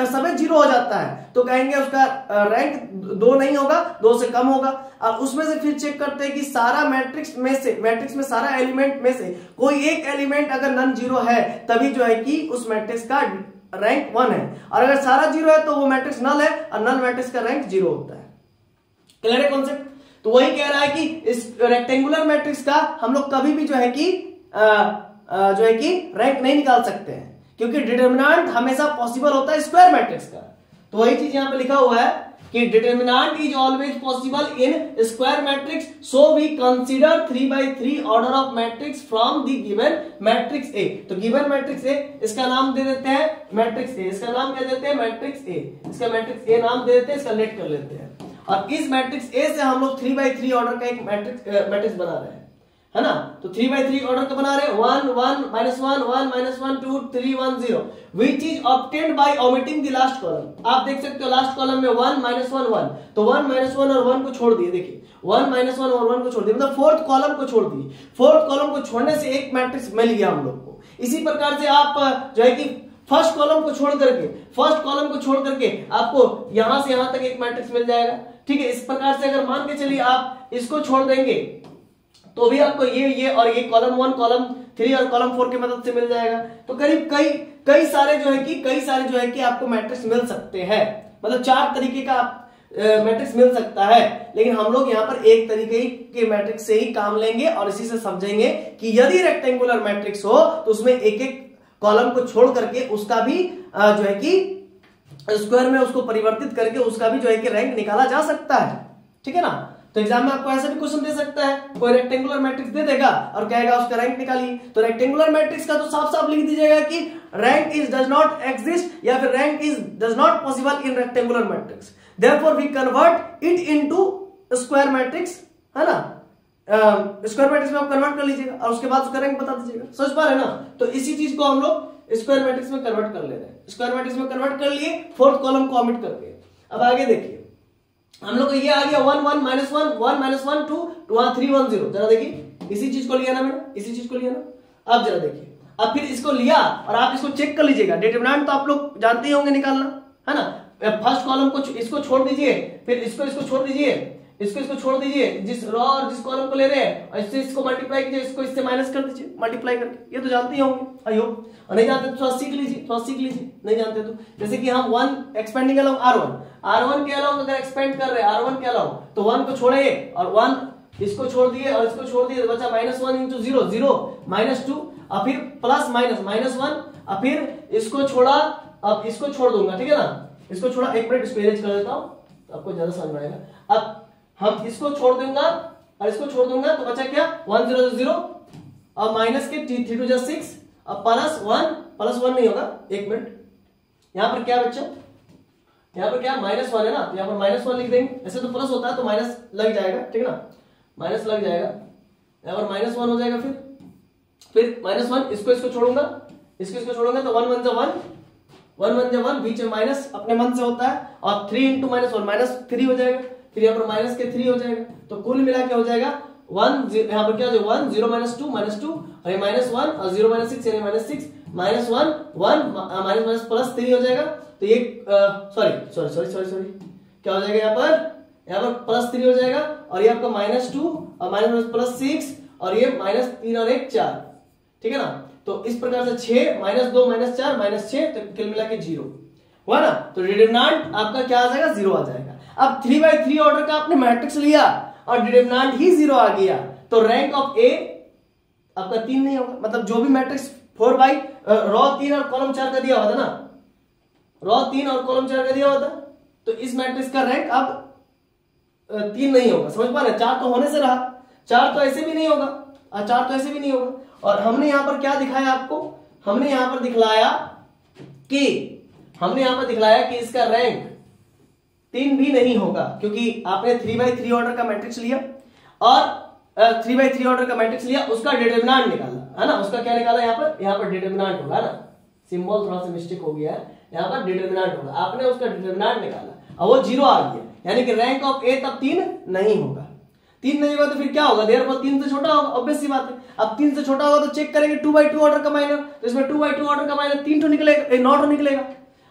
Speaker 1: सबे 0 हो जाता है तो कहेंगे उसका रैंक 2 नहीं होगा, 2 से कम होगा। और उसमें से फिर चेक करते हैं कि सारा मैट्रिक्स में सारा एलिमेंट में से कोई एक एलिमेंट अगर नॉन जीरो है तभी जो है कि उस मैट्रिक्स का रैंक 1 है, और अगर सारा 0 है तो वो मैट्रिक्स नल है और नल मैट्रिक्स का रैंक 0 होता है। क्लियर है कॉन्सेप्ट। तो वही कह रहा है कि इस रेक्टेंगुलर मैट्रिक्स का हम लोग कभी भी जो है कि रैंक नहीं निकाल सकते हैं, क्योंकि डिटर्मिनेंट हमेशा पॉसिबल होता है स्क्वायर मैट्रिक्स का। तो वही चीज यहां पे लिखा हुआ है कि determinant is always possible in square matrix, so we consider 3x3 order of matrix from the given matrix A. तो गिवन मैट्रिक्स ए, इसका नाम दे देते हैं मैट्रिक्स ए, इसका नाम क्या देते हैं मैट्रिक्स ए, इसका मैट्रिक्स ए नाम दे देते हैं, इसका लेट कर लेते हैं। और इस मैट्रिक्स ए से हम लोग 3x3 ऑर्डर का एक मैट्रिक्स बना रहे हैं, है ना। तो 3x3 ऑर्डर का बना रहे हैं, 1 1 -1 1 -1 2 3 1 0, which is obtained by omitting the last column। आप देख सकते हो लास्ट कॉलम में 1 -1 1, तो 1 -1 और 1 को छोड़ दिए, देखिए 1 -1 और 1 को छोड़ दिए, मतलब फोर्थ कॉलम को छोड़ दिए। फोर्थ कॉलम को छोड़ने से एक मैट्रिक्स मिल गया हम लोग को। इसी प्रकार से आप जो है कि फर्स्ट कॉलम को छोड़ करके आपको यहां से यहां तक एक मैट्रिक्स मिल जाएगा, ठीक है। इस प्रकार से अगर मान के चलिए आप इसको छोड़ देंगे तो भी आपको ये और ये कॉलम 1, कॉलम 3 और कॉलम 4 की मदद से मिल जाएगा। तो करीब कई सारे जो है कि आपको मैट्रिक्स मिल सकते हैं, मतलब 4 तरीके का मैट्रिक्स मिल सकता है। लेकिन हम लोग यहाँ पर एक तरीके के मैट्रिक्स से ही काम लेंगे और इसी से समझेंगे कि यदि रेक्टेंगुलर मैट्रिक्स हो तो उसमें एक कॉलम को छोड़ करके उसका भी जो है कि स्क्वायर में उसको परिवर्तित करके उसका भी जो है कि रैंक निकाला जा सकता है, ठीक है ना। तो एग्जाम में आपको ऐसा भी क्वेश्चन दे सकता है, कोई रेक्टेंगुलर मैट्रिक्स दे देगा और कहेगा उसका रैंक निकालिए। तो रेक्टेंगुलर मैट्रिक्स का तो साफ साफ लिख दीजिएगा कि rank is does not exist या फिर rank is does not possible in rectangular matrix, therefore we convert it into square matrix, है ना। स्क्वायर मैट्रिक्स में आप कन्वर्ट कर लीजिएगा और उसके बाद उसका रैंक बता दीजिएगा, समझ पा रहे ना। तो इसी चीज को हम लोग स्क्वायर मैट्रिक्स में कन्वर्ट कर ले रहे हैं, स्क्वायर मैट्रिक्स में कन्वर्ट कर लिए, फोर्थ कॉलम को ऑमिट करके। अब आगे देखिए, हम लोग को ये आ गया 1 1 -1 1 -1 2 वहां 3 1 0। जरा देखिए, इसी चीज को लिया ना मैंने, इसी चीज को लिया ना। अब जरा देखिए, अब फिर इसको लिया और आप इसको चेक कर लीजिएगा। डिटरमिनेंट तो आप लोग जानते ही होंगे निकालना, है ना। फर्स्ट कॉलम को इसको छोड़ दीजिए, फिर इसको छोड़ दीजिए, इसको छोड़ दीजिए, जिस रो और जिस कॉलम को ले रहे हैं, और इससे इसको मल्टीप्लाई कीजिए, इसको इससे माइनस कर दीजिए मल्टीप्लाई करके। ये तो जानते ही होंगे आई होप, और नहीं जानते तो थोड़ा सीख लीजिए, थोड़ा सीख लीजिए, नहीं जानते तो। जैसे कि हम 1 एक्सपेंडिंग अलाउ R1 के अलाउ अगर एक्सपेंड कर रहे हैं R1 के अलाउ, तो 1 को छोड़िए और 1 इसको छोड़ दिए और इसको छोड़ दिए, तो बचा -1 × 0 0 -2 और फिर प्लस माइनस -1 और फिर इसको छोड़ा, अब इसको छोड़ दूंगा, ठीक है ना। इसको छोड़ा, एक मिनट इसको इरेज कर देता हूं तो आपको ज्यादा समझ में आएगा। अब हम इसको छोड़ दूंगा और इसको छोड़ दूंगा, तो बचा क्या 1 0 0 और माइनस के 3 2 6 और +1 नहीं होगा, एक मिनट, यहां पर क्या बच्चा, यहां पर क्या -1 है ना, तो यहां पर -1 लिख देंगे। ऐसे तो प्लस होता है तो माइनस लग जाएगा, ठीक है ना, माइनस लग जाएगा, यहां पर -1 हो जाएगा। फिर -1, इसको छोड़ूंगा, इसको छोड़ूंगा, तो 1 1 जा 1 1 1 जा 1, बीच में माइनस अपने मन से होता है, और 3 × -1 -3 हो जाएगा, फिर यहाँ पर माइनस के 3 हो जाएगा, तो कुल मिला के हो जाएगा 1 यहाँ पर क्या हो जाएगा 1 0 -2 और ये -1 और 0 -6 यानी -6 -1 1 माइनस +3 हो जाएगा। तो ये सॉरी क्या हो जाएगा, यहाँ पर +3 हो जाएगा, और ये आपका -2 और -+6 और ये -3 और 1 4, ठीक है ना। तो इस प्रकार से 6 -2 -4 -6, तो कुल मिला के 0 हुआ ना। तो डिटरमिनेंट आपका क्या आ जाएगा, 0 आ जाएगा। अब 3/3 ऑर्डर का आपने मैट्रिक्स लिया और डिटरमिनेंट ही 0 आ गया, तो रैंक ऑफ ए आपका 3 नहीं होगा। मतलब जो भी मैट्रिक्स 4/, रो 3 और कॉलम 4 का दिया हुआ था ना, रो 3 और कॉलम 4 का दिया हुआ था, तो इस मैट्रिक्स का रैंक अब 3 नहीं होगा। समझ पा रहे, 4 तो होने से रहा, 4 तो ऐसे भी नहीं होगा, 4 तो ऐसे भी नहीं होगा। और हमने यहां पर क्या दिखाया आपको, हमने यहां पर दिखलाया कि इसका रैंक 3 भी नहीं होगा, क्योंकि आपने 3/3 ऑर्डर का मैट्रिक्स लिया और 3/3 ऑर्डर का मैट्रिक्स लिया, उसका डिटरमिनेंट निकाला, है ना। उसका क्या निकाला, यहाँ पर डिटरमिनेंट होगा ना, सिंबल थोड़ा सा मिस्टेक हो गया है, यहाँ पर डिटरमिनेंट होगा, आपने उसका डिटरमिनेंट निकाला और वो 0 आ गया, यानी कि रैंक ऑफ ए तब 3 नहीं होगा। 3 नहीं होगा तो फिर क्या होगा, देयर फोर 3 से छोटा होगा, ऑब्वियस सी बात है। अब 3 से छोटा होगा तो चेक करेंगे 2/2 ऑर्डर का माइनर, तो इसमें 2/2 ऑर्डर का माइनर 3 तो निकलेगा, 9 निकलेगा,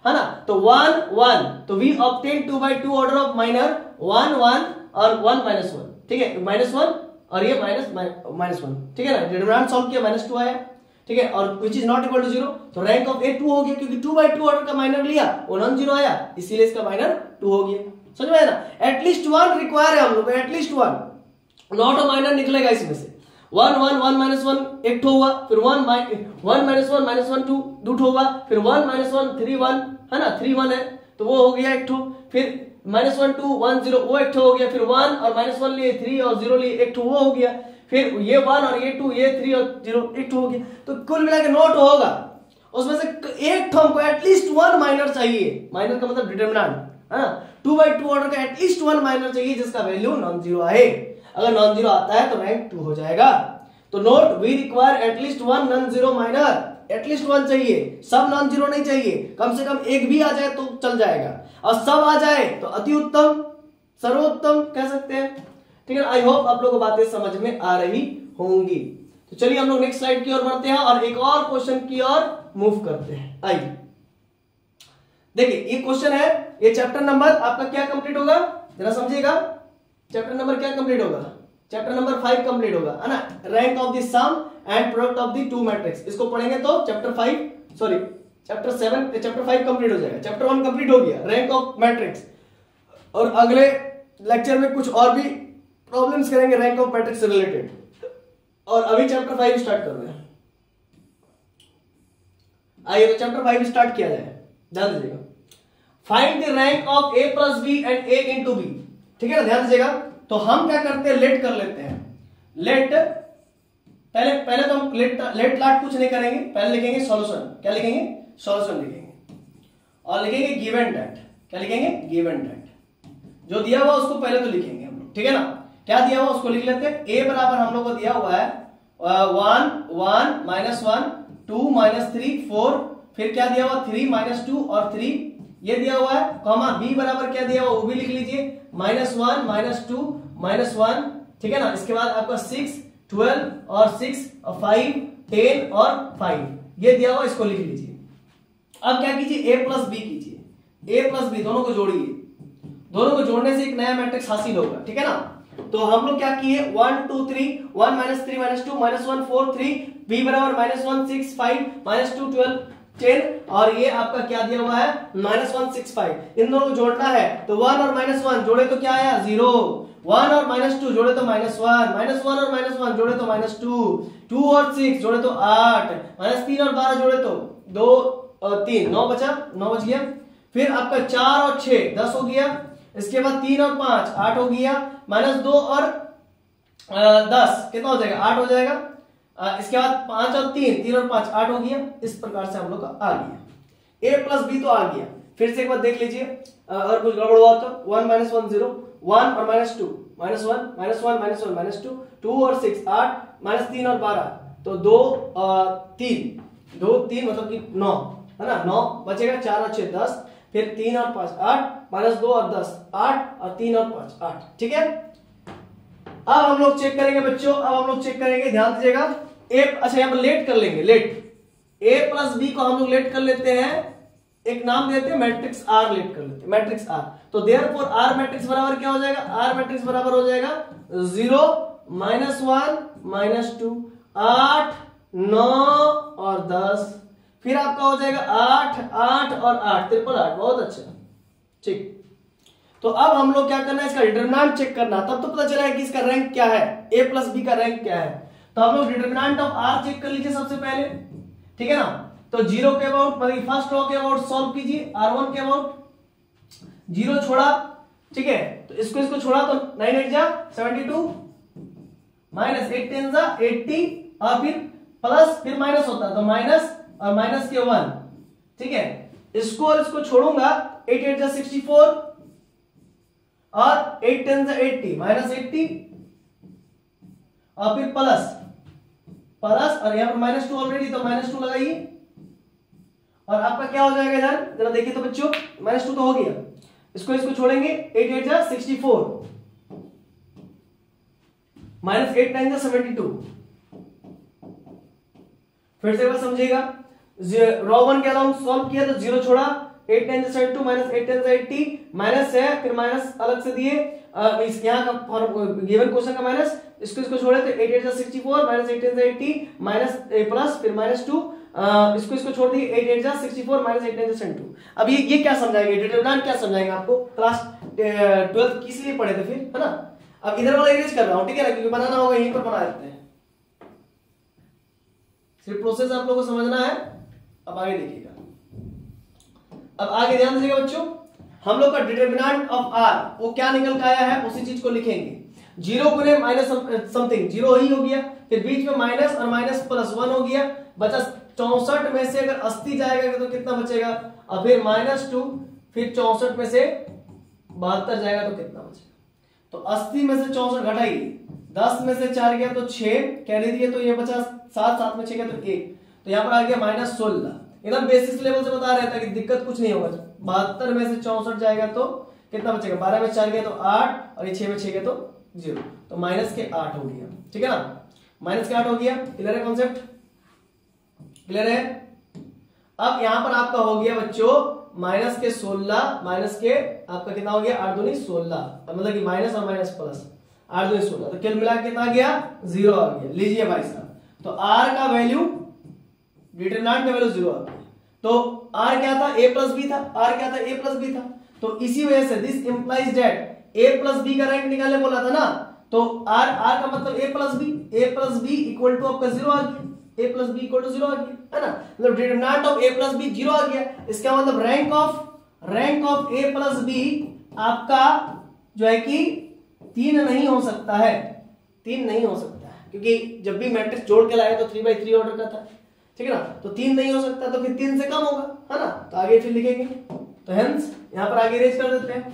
Speaker 1: है ना। तो 1 1, तो we obtain 2/2 order of minor 1 1 और 1 -1, ठीक है, -1 और ये -1, ठीक है ना। डिटरमिनेंट सॉल्व किया, -2 आया, ठीक है, और which is not equal to 0, तो रैंक ऑफ ए 2 हो गया, क्योंकि 2/2 ऑर्डर का माइनर लिया, वो नॉन 0 आया, इसीलिए इसका माइनर 2 हो गया। समझ में आया ना। एटलीस्ट 1 रिक्वायर है हम लोग, एटलीस्ट 1, नॉट अ माइनर निकलेगा इसमें से। 1 1 1 -1 एक ठो हुआ, फिर 1 -1 2 ठो हुआ, फिर 1 -1 3 1, है ना, 3 1 है तो वो हो गया एक ठो, फिर -1 2 1 0 वो एक ठो हो गया, फिर 1 और -1 लिए 3 और 0 लिए एक ठो वो हो गया, फिर ये 1 और ये 2 ये 3 और 0 एक ठो हो गया, तो कुल मिला के 9 ठो होगा। उसमें से एक ठो हमको एटलीस्ट 1 माइनर चाहिए, माइनर का मतलब डिटरमिनेंट, है ना। 2/2 ऑर्डर का एटलीस्ट 1 माइनर चाहिए जिसका वैल्यू नॉन 0 आए। अगर नॉन 0 आता है तो रैंक 2 हो जाएगा। तो note, we require at least 1 non 0 minor, at least 1 चाहिए, सब नॉन 0 नहीं चाहिए, कम से कम एक भी आ जाए तो चल जाएगा, और सब आ जाए तो अति उत्तम, सर्वोत्तम कह सकते हैं, ठीक है। आई होप आप लोगों को बातें समझ में आ रही होंगी। तो चलिए हम लोग नेक्स्ट स्लाइड की ओर बढ़ते हैं और एक और क्वेश्चन की ओर मूव करते हैं। आइए देखिए, ये क्वेश्चन है, ये चैप्टर नंबर आपका क्या कंप्लीट होगा, जरा समझिएगा। चैप्टर नंबर क्या कंप्लीट होगा, चैप्टर नंबर 5 कंप्लीट होगा, है ना। Rank of the sum and product of the two matrix, इसको पढ़ेंगे तो चैप्टर 5 कंप्लीट हो जाएगा। चैप्टर 1 कंप्लीट हो गया, रैंक ऑफ मैट्रिक्स, और अगले लेक्चर में कुछ और भी प्रॉब्लम्स करेंगे रैंक ऑफ मैट्रिक्स से रिलेटेड, और अभी चैप्टर 5 स्टार्ट कर रहे हैं। आइए तो चैप्टर 5 स्टार्ट किया जाए, ध्यान दीजिएगा। Find the rank of a plus B and a into B, ठीक है ना, ध्यान दीजिएगा। तो हम क्या करते हैं, लेट कर लेते हैं, लेट, पहले तो हम लेट लाट कुछ नहीं करेंगे, पहले लिखेंगे सॉल्यूशन। क्या लिखेंगे, सॉल्यूशन लिखेंगे, और लिखेंगे गिवन दैट। क्या लिखेंगे, गिवन दैट। जो दिया हुआ उसको पहले तो लिखेंगे हम लोग, ठीक है ना। क्या दिया हुआ उसको लिख लेते हैं। a बराबर हम लोग को दिया हुआ है 1 1 -1 2 माइनस 3 4, फिर क्या दिया हुआ 3 माइनस 2 और 3 ये दिया हुआ है, कॉमा बी बराबर क्या दिया हुआ वो भी लिख लीजिए, -1 -2 -1, ठीक है ना। इसके बाद आपका 6 12 और 6 और 5 10 और 5 ये दिया हुआ, इसको लिख लीजिए। अब क्या कीजिए, a प्लस बी कीजिए, a प्लस बी दोनों को जोड़िए, दोनों को जोड़ने से एक नया मैट्रिक्स हासिल होगा, ठीक है ना। तो हम लोग क्या किए 1 2 3 1 -3 -2 -1 4 3 b बराबर -1 6 5 -2 12 10 और ये आपका क्या दिया हुआ है -1 6 5। इन दोनों को जोड़ना है तो 1 और -1 जोड़े तो क्या आया 0, 1 और -2 जोड़े तो -1, -1 और -1 जोड़े तो -2, 2 और 6 जोड़े तो 8, -3 और 12 जोड़े तो 2 और 3 9 बचा, 9 बच गया। फिर आपका 4 और 6 10 हो गया, इसके बाद 3 और 5 8 हो गया, -2 और 10 कितना हो जाएगा 8 हो जाएगा। इसके बाद 5 और 3 और 5 8 हो गया। इस प्रकार से हम लोग का आ गया, a प्लस बी तो आ गया। फिर से एक बार देख लीजिए अगर कुछ गड़बड़ हुआ तो 1 -1 0 1 और -2 -1 -1 -1 -2 2 और 6 8 -3 और 12 तो 2 3 मतलब कि 9 है ना, 9 बचेगा, 4 और 6 10, फिर 3 और 5 8 -2 और 10 8 और 3 और 5 8, ठीक है। अब हम लोग चेक करेंगे बच्चों, अब हम लोग चेक करेंगे, ध्यान दीजिएगा। अच्छा यहाँ पर लेट कर लेंगे, लेट a प्लस बी को हम लोग लेट कर लेते हैं, एक नाम देते हैं मैट्रिक्स R, लेट कर लेते हैं मैट्रिक्स R। तो देयरफॉर R मैट्रिक्स बराबर क्या हो जाएगा, R मैट्रिक्स बराबर हो जाएगा 0 -1 -2 8 9 और 10, फिर आपका हो जाएगा 8 8 और 8 ट्रिपल 8, बहुत अच्छा, ठीक। तो अब हम लोग क्या करना है, इसका डिटरमिनेंट चेक करना, तब तो पता चला है कि इसका रैंक क्या है, a प्लस बी का रैंक क्या है। तो हम लोग डिटरमिनेंट ऑफ r चेक कर लीजिए सबसे पहले, ठीक है ना। तो 0 के अबाउट मतलब फर्स्ट लॉ के अबाउट सॉल्व कीजिए, r1 के अबाउट 0 छोड़ा, ठीक है, तो इसको छोड़ा तो 9 8 जा 72 -8 10 जा 80 और फिर प्लस फिर माइनस होता है तो माइनस और माइनस के 1, ठीक है। इसको और इसको छोड़ूंगा 8 8 जा 64 और 8 10 जा 80 -80 और फिर प्लस और यहां पर -2 ऑलरेडी तो -2 लगाइए और आपका क्या हो जाएगा इधर जरा देखिए तो बच्चों, -2 तो हो गया, इसको छोड़ेंगे 8 8 जा 64 -8 9 जा 72। फिर से एक बार समझिएगा, रॉ 1 के अलाउंस सॉल्व किया तो 0 छोड़ा, 8 9 जा 72 -8 10 जा 80 माइनस है, फिर माइनस अलग से दिए, इस यहाँ का गिवन क्वेश्चन का माइनस, इसको छोड़े तो 8 8 जा 64 -8 10 जा 80 माइनस प्लस फिर -2, इसको छोड़ दिए 8 8 जा 64 -8 10 जा 72। अब ये क्या समझाएंगे, डिटरमिनेंट क्या समझाएंगे आपको, क्लास 12 किस लिए पढ़े थे फिर, है ना। अब इधर वाला इरेज कर रहा हूं, ठीक है ना, क्योंकि बनाना होगा यहीं पर बना देते हैं, सिर्फ प्रोसेस आप लोगों को समझना है। अब आगे देखिएगा, अब आगे ध्यान दीजिएगा बच्चों, हम लोग का डिटरमिनेंट ऑफ r वो क्या निकल के आया है उसी चीज को लिखेंगे। 0 गुने माइनस समथिंग 0 ही हो गया, फिर बीच में माइनस और माइनस प्लस 1 हो गया, बचा 64 में से अगर 80 जाएगा तो कितना बचेगा, और फिर -2 फिर 64 में से 72 जाएगा तो कितना बचेगा, तो 80 में से 64 घटाइए, 10 में से 4 गया तो 6 कैरी दिए तो ये बचा 7 7 में 6 गया तो 1, तो यहां पर आ गया -16। एकदम बेसिक्स लेवल से बता रहे थे कि दिक्कत कुछ नहीं होगा। 72 में से 64 जाएगा तो कितना बचेगा, 12 में 4 गया तो 8 और ये 6 में 6 गया तो 0, तो माइनस के 8 हो गया, ठीक है ना, माइनस के 8 हो गया। क्लियर है कॉन्सेप्ट, क्लियर है। अब यहां पर आपका हो गया बच्चों माइनस के 16 माइनस के आपका कितना हो गया 8 दूनी 16, मतलब कि माइनस और माइनस प्लस 8 दूनी 16, तो कुल मिला कितना आ गया 0 आ गया। लीजिए भाई साहब, तो r का वैल्यू डिटरमिनेंट का वैल्यू 0 आ गया। तो r क्या था, a प्लस बी था, r क्या था, a प्लस बी था, तो इसी वजह से this implies that a plus B का रैंक निकालने बोला था ना, तो r का मतलब a plus B equal to आपका 0 आ गया, a plus B equal to 0 आ गया, है ना, मतलब determinant of a plus B 0 आ गया। इसका मतलब rank of a plus B आपका जो है कि 3 नहीं हो सकता है, 3 नहीं हो सकता है, क्योंकि जब भी मैट्रिक्स जोड़ के लाए तो 3/3 ऑर्डर का था, ठीक है ना, तो 3 नहीं हो सकता, तो फिर 3 से कम होगा, है ना, तो आगे फिर लिखेंगे, तो हेंस यहां पर आगे इरेज कर देते हैं,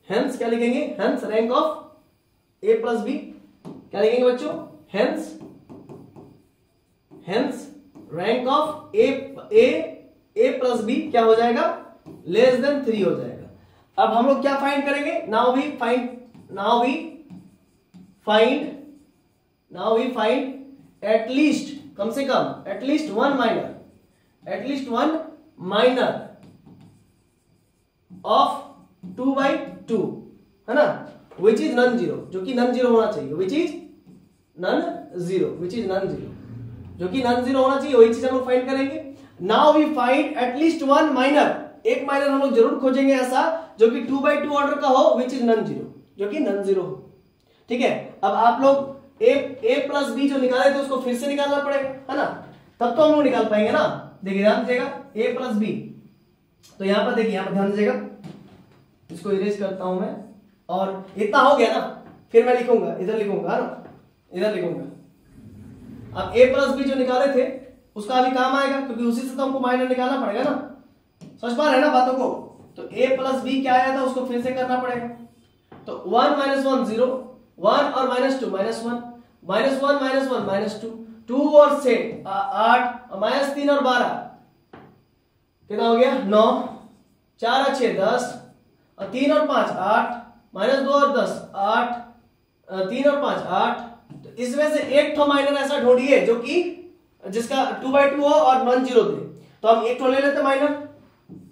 Speaker 1: हेंस क्या लिखेंगे, hence rank of a plus B क्या लिखेंगे बच्चों, hence hence rank of A plus B क्या हो जाएगा, लेस देन 3 हो जाएगा। अब हम लोग क्या फाइंड करेंगे, नाउ वी फाइंड एटलीस्ट, कम से कम एटलीस्ट वन माइनर ऑफ 2/2 है ना, विच इज नॉन जीरो, जो कि नॉन जीरो होना चाहिए, विच इज नॉन जीरो जो कि नॉन जीरो होना चाहिए, वही चीज हम लोग फाइंड करेंगे। Now we find at least one minor, एक माइनर हम लोग जरूर खोजेंगे ऐसा जो कि 2/2 ऑर्डर का हो, विच इज नॉन जीरो, जो कि नॉन जीरो हो। ठीक है, अब आप लोग a प्लस बी जो निकाले थे उसको फिर से निकालना पड़ेगा, है ना, तब तो हम लोग निकाल पाएंगे ना। देखिए ध्यान दीजिएगा, a प्लस बी, तो यहां पर देखिए, यहां पर ध्यान दीजिएगा, इसको इरेज करता हूं मैं, और इतना हो गया ना, फिर मैं लिखूंगा, इधर लिखूंगा ना, इधर लिखूंगा। अब a प्लस बी जो निकाले थे उसका अभी काम आएगा, क्योंकि उसी से तो हमको माइनर निकालना पड़ेगा ना, समझ पा रहे हैं ना बातों को। तो a प्लस बी क्या आया था उसको फिर से करना पड़ेगा। तो 1 - 1 0, 1 और -2 -1, -1 -1 -2, 2 और 6 8 और -3 और 12 कितना हो गया 9, 4 और 6 10 और 3 और 5 8, -2 और 10 8, 3 और 5 8। तो इसमें से एक ठो माइनर ऐसा ढूंढिए जो कि जिसका 2/2 हो और नॉन जीरो दे। तो हम एक ठो ले लेते माइनर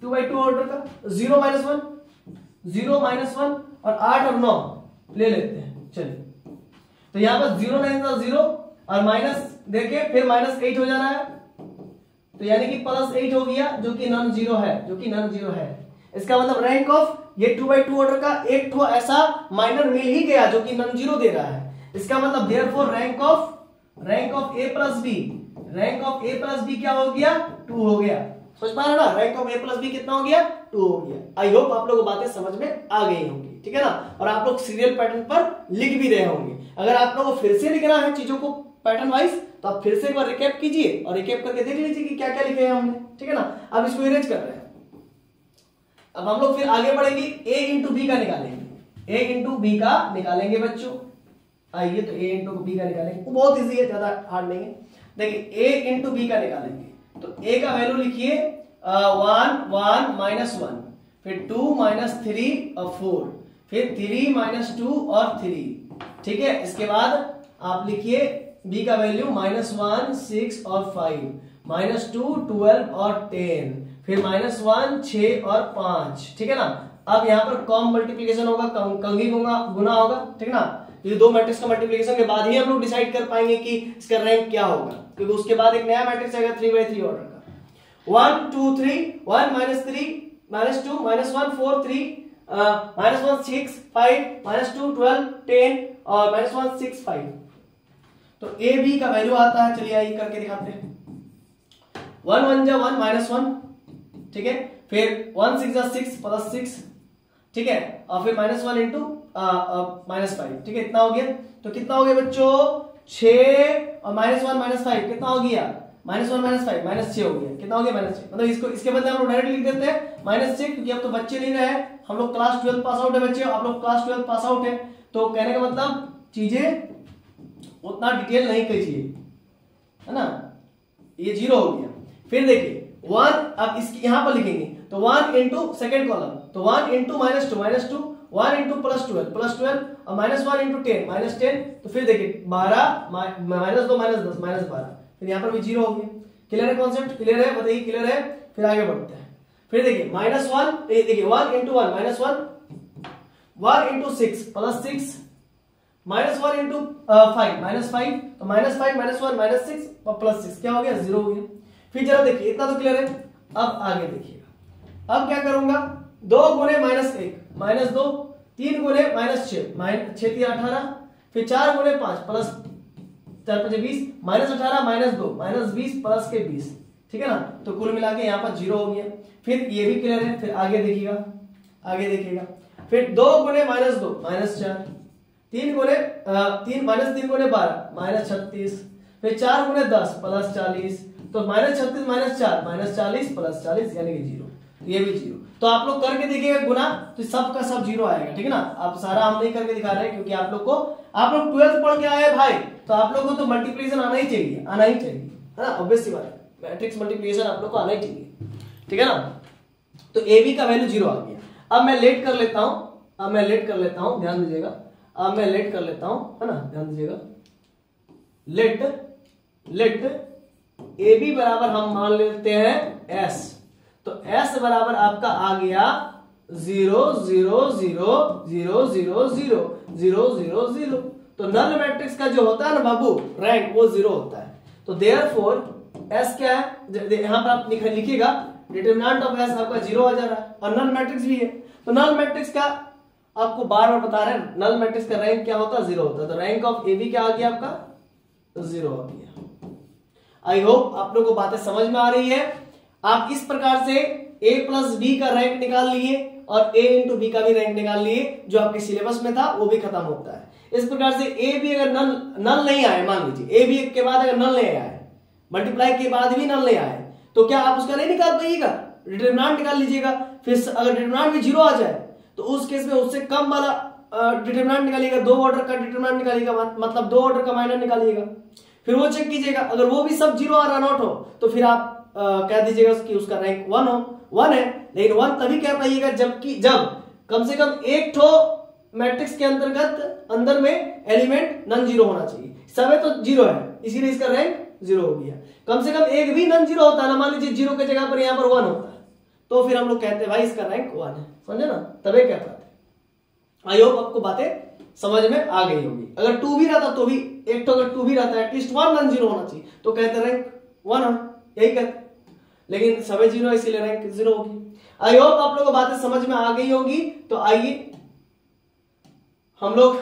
Speaker 1: 2/2 ऑर्डर का, 0 - 1 0 -1 और 8 और 9 ले लेते हैं। चलिए, तो यहां पर 0 नहीं 0 और माइनस देके फिर -8 हो जाना है, तो यानी कि +8 हो गया जो कि नॉन जीरो है, इसका मतलब रैंक ऑफ ये 2/2 ऑर्डर का एक ठो ऐसा माइनर मिल ही गया जो कि नॉन जीरो दे रहा है। इसका मतलब therefore rank of a plus B क्या हो गया 2 हो गया। समझ पा रहे ना, rank of a plus B कितना हो गया 2 हो गया। आई होप आप लोगों को बातें समझ में आ गई होंगी, ठीक है ना, और आप लोग सीरियल पैटर्न पर लिख भी रहे होंगे। अगर आप लोगों को फिर से लिखना है चीजों को पैटर्न वाइज, तो आप फिर से एक बार रिकैप कीजिए और रिकैप करके देख लीजिए कि क्या क्या लिखे हैं हमने, ठीक है ना। अब इसको इरेज कर रहे हैं। अब हम लोग फिर आगे बढ़ेंगे, a इंटू बी का निकालेंगे बच्चों। आइए, तो a इंटू बी का निकालेंगे, वो बहुत इजी है, ज्यादा हार्ड नहीं है। देखिए a इंटू बी का निकालेंगे, तो a का वैल्यू लिखिए 1 1 -1, फिर 2 -3 और 4, फिर 3 -2 और 3, ठीक है। इसके बाद आप लिखिए b का वैल्यू -1 6 और 5, -2 12 और 10, फिर -1 6 और 5, ठीक है ना। अब यहाँ पर कॉम मल्टीप्लीकेशन होगा, कंघी गुना होगा, ठीक है ना। ये दो मैट्रिक्स का मल्टीप्लिकेशन के बाद ही हम लोग डिसाइड कर पाएंगे कि इसका रैंक क्या होगा, क्योंकि उसके बाद एक नया मैट्रिक्स आएगा 3/3 ऑर्डर का। 1 2 3 1 -3 -2 -1 4 3 -1 6 5 -2 12 10 और -1 6 5। तो a b का वैल्यू आता है, चलिए आइए करके दिखाते हैं। 1 1 जा 1 -1, ठीक है, फिर 1 6 जा 6 +6, ठीक है, और फिर -1 इंटू -5, ठीक है, इतना हो गया। तो कितना हो गया बच्चों 6 और -1 -5 कितना हो गया -1 -5 -6 हो गया, कितना हो गया -6। मतलब इसको इसके बदले हम लोग डायरेक्ट लिख देते हैं -6, क्योंकि अब तो बच्चे नहीं रहे, हम लोग क्लास 12 पास आउट है बच्चे, आप लोग क्लास 12 पास आउट है, तो कहने का मतलब चीजें उतना डिटेल नहीं कीजिए, है ना। ये 0 हो गया। फिर देखिए 1, अब इसकी यहां पर लिखेंगे, तो 1 इंटू सेकेंड कॉलम, तो 1 इंटू -2 1 इंटू +12 और -1 इंटू 10 तो फिर देखिए 12 -2 -10 -12, फिर यहाँ पर भी 0 हो गया। क्लियर है कॉन्सेप्ट, क्लियर है, बताइए क्लियर है। फिर आगे बढ़ते हैं। फिर देखिए -1, देखिए 1 इंटू 1 -1, 1 इंटू 6 +6, -1 इंटू 5 -5, तो -5 -1 -6 और +6 क्या हो गया 0 हो गया। फिर जरा देखिए, इतना तो क्लियर है। अब आगे देखिएगा, अब क्या करूंगा 2 गुणे -1 -2, 3 गुणे -6 6 3 18, फिर 4 गुणे 5 प्लस 4 5 20 -18 -2 -20 प्लस के 20, ठीक है ना। तो कुल मिला के यहाँ पर 0 हो गया। फिर ये भी क्लियर है। फिर आगे देखिएगा, फिर 2 गुणे -2 -4, 3 गुणे 3 गुणे 12 -36, फिर 4 गुणे 10 प्लस 40, तो -36 -4 -40 प्लस 40 यानी कि 0, ये भी 0। तो आप लोग करके देखिएगा गुना, तो सब का सब 0 आएगा, ठीक है ना। आप सारा हम नहीं करके दिखा रहे हैं, क्योंकि आप लोग 12th पढ़ के आए भाई, तो आप लोग को तो मल्टीप्लिकेशन आना ही चाहिए, है ना, ऑब्वियस सी बात है, मैट्रिक्स मल्टीप्लिकेशन आप लोग को आना ही चाहिए, ठीक है ना। तो ए बी का वैल्यू 0 आ गया। अब मैं लेट कर लेता हूं, ध्यान दीजिएगा, अब मैं लेट कर लेता हूं, है ना, ध्यान दीजिएगा, लेट ए बी बराबर हम मान लेते हैं एस, तो एस बराबर आपका आ गया 0 0 0 0 0 0 0 0 0। तो नल मैट्रिक्स का जो होता है ना बाबू रैंक, वो 0 होता है। तो देयरफॉर एस क्या है, यहां पर आप लिखिएगा डिटरमिनेंट ऑफ एस आपका 0 आ जा रहा है, और नल मैट्रिक्स भी है। तो नल मैट्रिक्स का आपको बार बार बता रहे हैं, नल मैट्रिक्स का रैंक क्या होता है, 0 होता है। तो रैंक ऑफ ए बी क्या आ गया आपका, 0 आ गया। आई होप आप लोगों को बातें समझ में आ रही है। आप इस प्रकार से a प्लस बी का रैंक निकाल लिए और a इंटू बी का भी रैंक निकाल लिए, जो आपके सिलेबस में था वो भी खत्म होता है। इस प्रकार से a भी अगर नल नहीं आए, मान लीजिए a भी के बाद अगर नल नहीं आए, मल्टीप्लाई के बाद भी नल नहीं आए, तो क्या आप उसका नहीं निकाल पाइएगा, डिटरमिनेंट निकाल लीजिएगा। फिर अगर डिटरमिनेंट भी 0 आ जाए तो उस केस में उससे कम वाला डिटरमिनेंट निकालिएगा, 2 ऑर्डर का डिटरमिनेंट निकालिएगा, मतलब 2 ऑर्डर का माइनर निकालिएगा। फिर वो चेक कीजिएगा, अगर वो भी सब 0 रन आउट हो तो फिर आप कह दीजिएगा कि उसका रैंक 1 है। लेकिन 1 तभी कह पाइएगा जब कम से कम एक ठो मैट्रिक्स के अंदर में एलिमेंट नॉन 0 होना चाहिए। सब है तो 0 है, इसीलिए इसका रैंक 0 हो गया। कम से कम एक भी नॉन 0 होता है ना, मान लीजिए 0 के जगह पर यहाँ पर 1 होता है, तो फिर हम लोग कहते हैं भाई इसका रैंक 1 है, समझे ना, तभी कह पाते। आई होप आपको बातें समझ में आ गई होगी। अगर 2 भी रहता तो भी, एक तो अगर 2 भी रहता है एटलीस्ट 1 नॉन 0 होना चाहिए, तो कहते रैंक 1 है, यही कहते। लेकिन सभी 0 इसीलिए रैंक 0 होगी। आई होप आप लोगों को बातें समझ में आ गई होगी। तो आइए हम लोग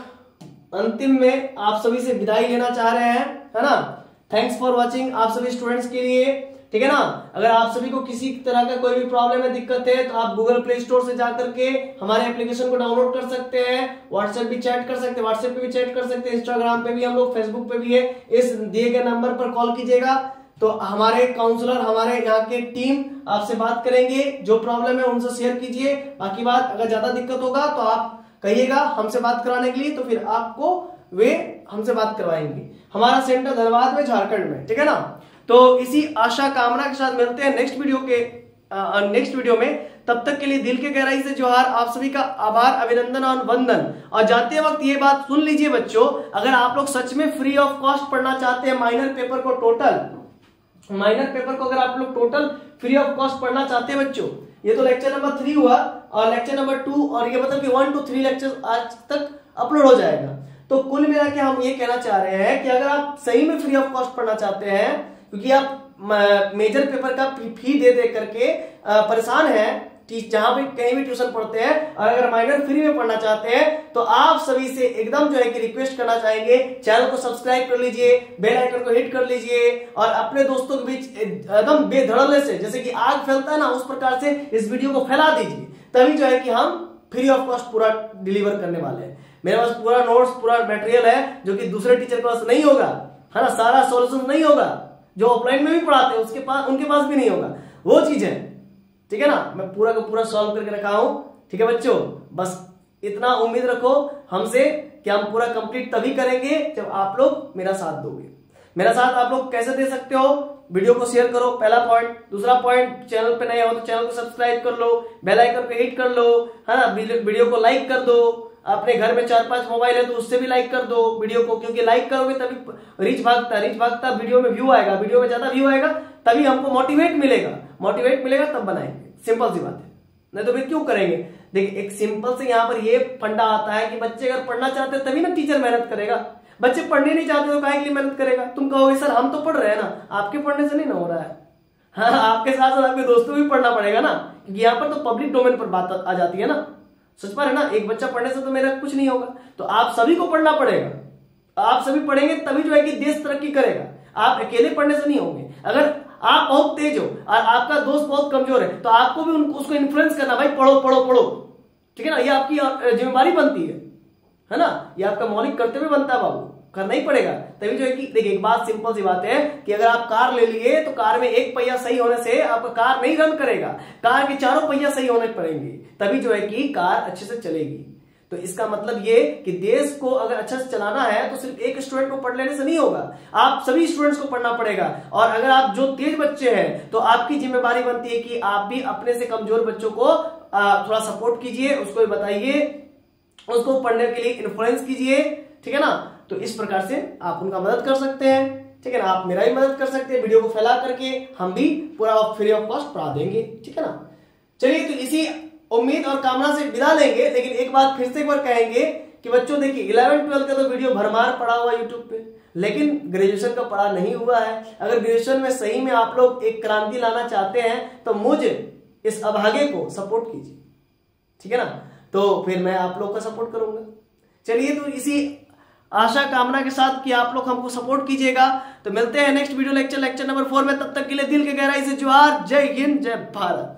Speaker 1: अंतिम में आप सभी से विदाई लेना चाह रहे हैं, है ना। थैंक्स फॉर वॉचिंग आप सभी स्टूडेंट्स के लिए, ठीक है ना। अगर आप सभी को किसी तरह का कोई भी प्रॉब्लम है, दिक्कत है, तो आप गूगल प्ले स्टोर से जाकर के हमारे एप्लीकेशन को डाउनलोड कर सकते हैं, व्हाट्सएप भी चैट कर सकते हैं, व्हाट्सएप पे भी चैट कर सकते हैं, इंस्टाग्राम पे भी हम लोग, फेसबुक पे भी है। इस दिए गए नंबर पर कॉल कीजिएगा तो हमारे काउंसलर, हमारे यहाँ के टीम आपसे बात करेंगे। जो प्रॉब्लम है उनसे शेयर कीजिए। बाकी बात अगर ज्यादा दिक्कत होगा तो आप कहिएगा हमसे बात कराने के लिए, तो फिर आपको वे हमसे बात करवाएंगे। हमारा सेंटर धनबाद में, झारखंड में, ठीक है ना। तो इसी आशा कामना के साथ मिलते हैं नेक्स्ट वीडियो में। तब तक के लिए दिल के गहराई से जोहार, आप सभी का आभार, अभिनंदन और वंदन। और जाते वक्त ये बात सुन लीजिए बच्चों, अगर आप लोग सच में फ्री ऑफ कॉस्ट पढ़ना चाहते हैं माइनर पेपर को अगर आप लोग टोटल फ्री ऑफ कॉस्ट पढ़ना चाहते हैं बच्चों, ये तो लेक्चर नंबर 3 हुआ और लेक्चर नंबर 2, और ये मतलब कि 1 to 3 लेक्चर आज तक अपलोड हो जाएगा। तो कुल मिला के हम ये कहना चाह रहे हैं कि अगर आप सही में फ्री ऑफ कॉस्ट पढ़ना चाहते हैं, क्योंकि आप मेजर पेपर का फी दे करके परेशान हैं, जहां भी कहीं भी ट्यूशन पढ़ते हैं, और अगर माइनर फ्री में पढ़ना चाहते हैं, तो आप सभी से एकदम जो है कि रिक्वेस्ट करना चाहेंगे, चैनल को सब्सक्राइब कर लीजिए, बेल आइकन को हिट कर लीजिए, और अपने दोस्तों के बीच एकदम बेधड़ल्ले से, जैसे कि आग फैलता है ना, उस प्रकार से इस वीडियो को फैला दीजिए। तभी जो है कि हम फ्री ऑफ कॉस्ट पूरा डिलीवर करने वाले हैं। मेरे पास पूरा नोट्स, पूरा मटेरियल है जो कि दूसरे टीचर के पास नहीं होगा, है ना। सारा सॉल्यूशन नहीं होगा, जो ऑफलाइन में भी पढ़ाते हैं उनके पास भी नहीं होगा, वो चीज है, ठीक है ना। मैं पूरा का पूरा सॉल्व करके रखा हूं, ठीक है बच्चों। बस इतना उम्मीद रखो हमसे कि हम पूरा कंप्लीट तभी करेंगे जब आप लोग मेरा साथ दोगे। मेरा साथ आप लोग कैसे दे सकते हो, वीडियो को शेयर करो, पहला पॉइंट। दूसरा पॉइंट, चैनल पे नए हो तो चैनल को सब्सक्राइब कर लो, बेल आइकन पे हिट कर लो, है ना। वीडियो को लाइक कर दो, अपने घर में 4-5 मोबाइल है तो उससे भी लाइक कर दो वीडियो को, क्योंकि लाइक करोगे तभी रीच भागता वीडियो में व्यू आएगा, वीडियो में ज्यादा व्यू आएगा तभी हमको मोटिवेट मिलेगा तब बनाएंगे। सिंपल सी बात है, नहीं तो फिर क्यों करेंगे। देखिए एक सिंपल से यहाँ पर ये फंडा आता है कि बच्चे अगर पढ़ना चाहते हैं तभी ना टीचर मेहनत करेगा। बच्चे पढ़ने नहीं चाहते तो काहे के लिए मेहनत करेगा। तुम कहोगे सर हम तो पढ़ रहे हैं ना, आपके पढ़ने से नहीं ना हो रहा है। हाँ, आपके साथ साथ आपके दोस्तों को भी पढ़ना पड़ेगा ना, क्योंकि यहाँ पर तो पब्लिक डोमेन पर बात आ जाती है ना। सच पर है ना, एक बच्चा पढ़ने से तो मेरा कुछ नहीं होगा, तो आप सभी को पढ़ना पड़ेगा। आप सभी पढ़ेंगे तभी जो है कि देश तरक्की करेगा। आप अकेले पढ़ने से नहीं होंगे। अगर आप बहुत तेज हो और आपका दोस्त बहुत कमजोर है तो आपको भी उसको इन्फ्लुएंस करना, भाई पढ़ो पढ़ो पढ़ो, ठीक है ना। ये आपकी जिम्मेदारी बनती है ना, ये आपका मौलिक कर्तव्य बनता है बाबू, करना ही पड़ेगा। तभी जो है कि देखिए एक बात, सिंपल सी बात है कि अगर आप कार ले लिए तो कार में एक पहिया सही होने से आपका कार नहीं रन करेगा, कार के चारों पहिया सही होने पड़ेंगे, तभी जो है कि कार अच्छे से चलेगी। तो इसका मतलब ये कि देश को अगर अच्छा से चलाना है तो सिर्फ एक स्टूडेंट को पढ़ लेने से नहीं होगा, आप सभी स्टूडेंट्स को पढ़ना पड़ेगा। और अगर आप जो तेज बच्चे हैं तो आपकी जिम्मेदारी बनती है कि आप भी अपने से कमजोर बच्चों को थोड़ा सपोर्ट कीजिए, उसको बताइए, उसको पढ़ने के लिए इन्फ्लुएंस कीजिए, ठीक है ना। तो इस प्रकार से आप उनका मदद कर सकते हैं, ठीक है ना। आप मेरा भी मदद कर सकते हैं, वीडियो को फैला करके हम भी पूरा फ्री ऑफ कॉस्ट पढ़ा देंगे, ठीक है ना। चलिए, तो इसी उम्मीद और कामना से विदा लेंगे। लेकिन एक बात फिर से एक बार कहेंगे कि बच्चों देखिए 11-12 का तो वीडियो भरमार पड़ा हुआ यूट्यूब पे, लेकिन ग्रेजुएशन का पढ़ा नहीं हुआ है। अगर ग्रेजुएशन में सही में आप लोग एक क्रांति लाना चाहते हैं तो मुझे इस अभागे को सपोर्ट कीजिए, ठीक है ना। तो फिर मैं आप लोग का सपोर्ट करूंगा। चलिए, तो इसी आशा कामना के साथ कि आप लोग हमको सपोर्ट कीजिएगा। तो मिलते हैं नेक्स्ट वीडियो लेक्चर नंबर 4 में। तब तक के लिए दिल के गहराई से जोहार। जय हिंद, जय भारत।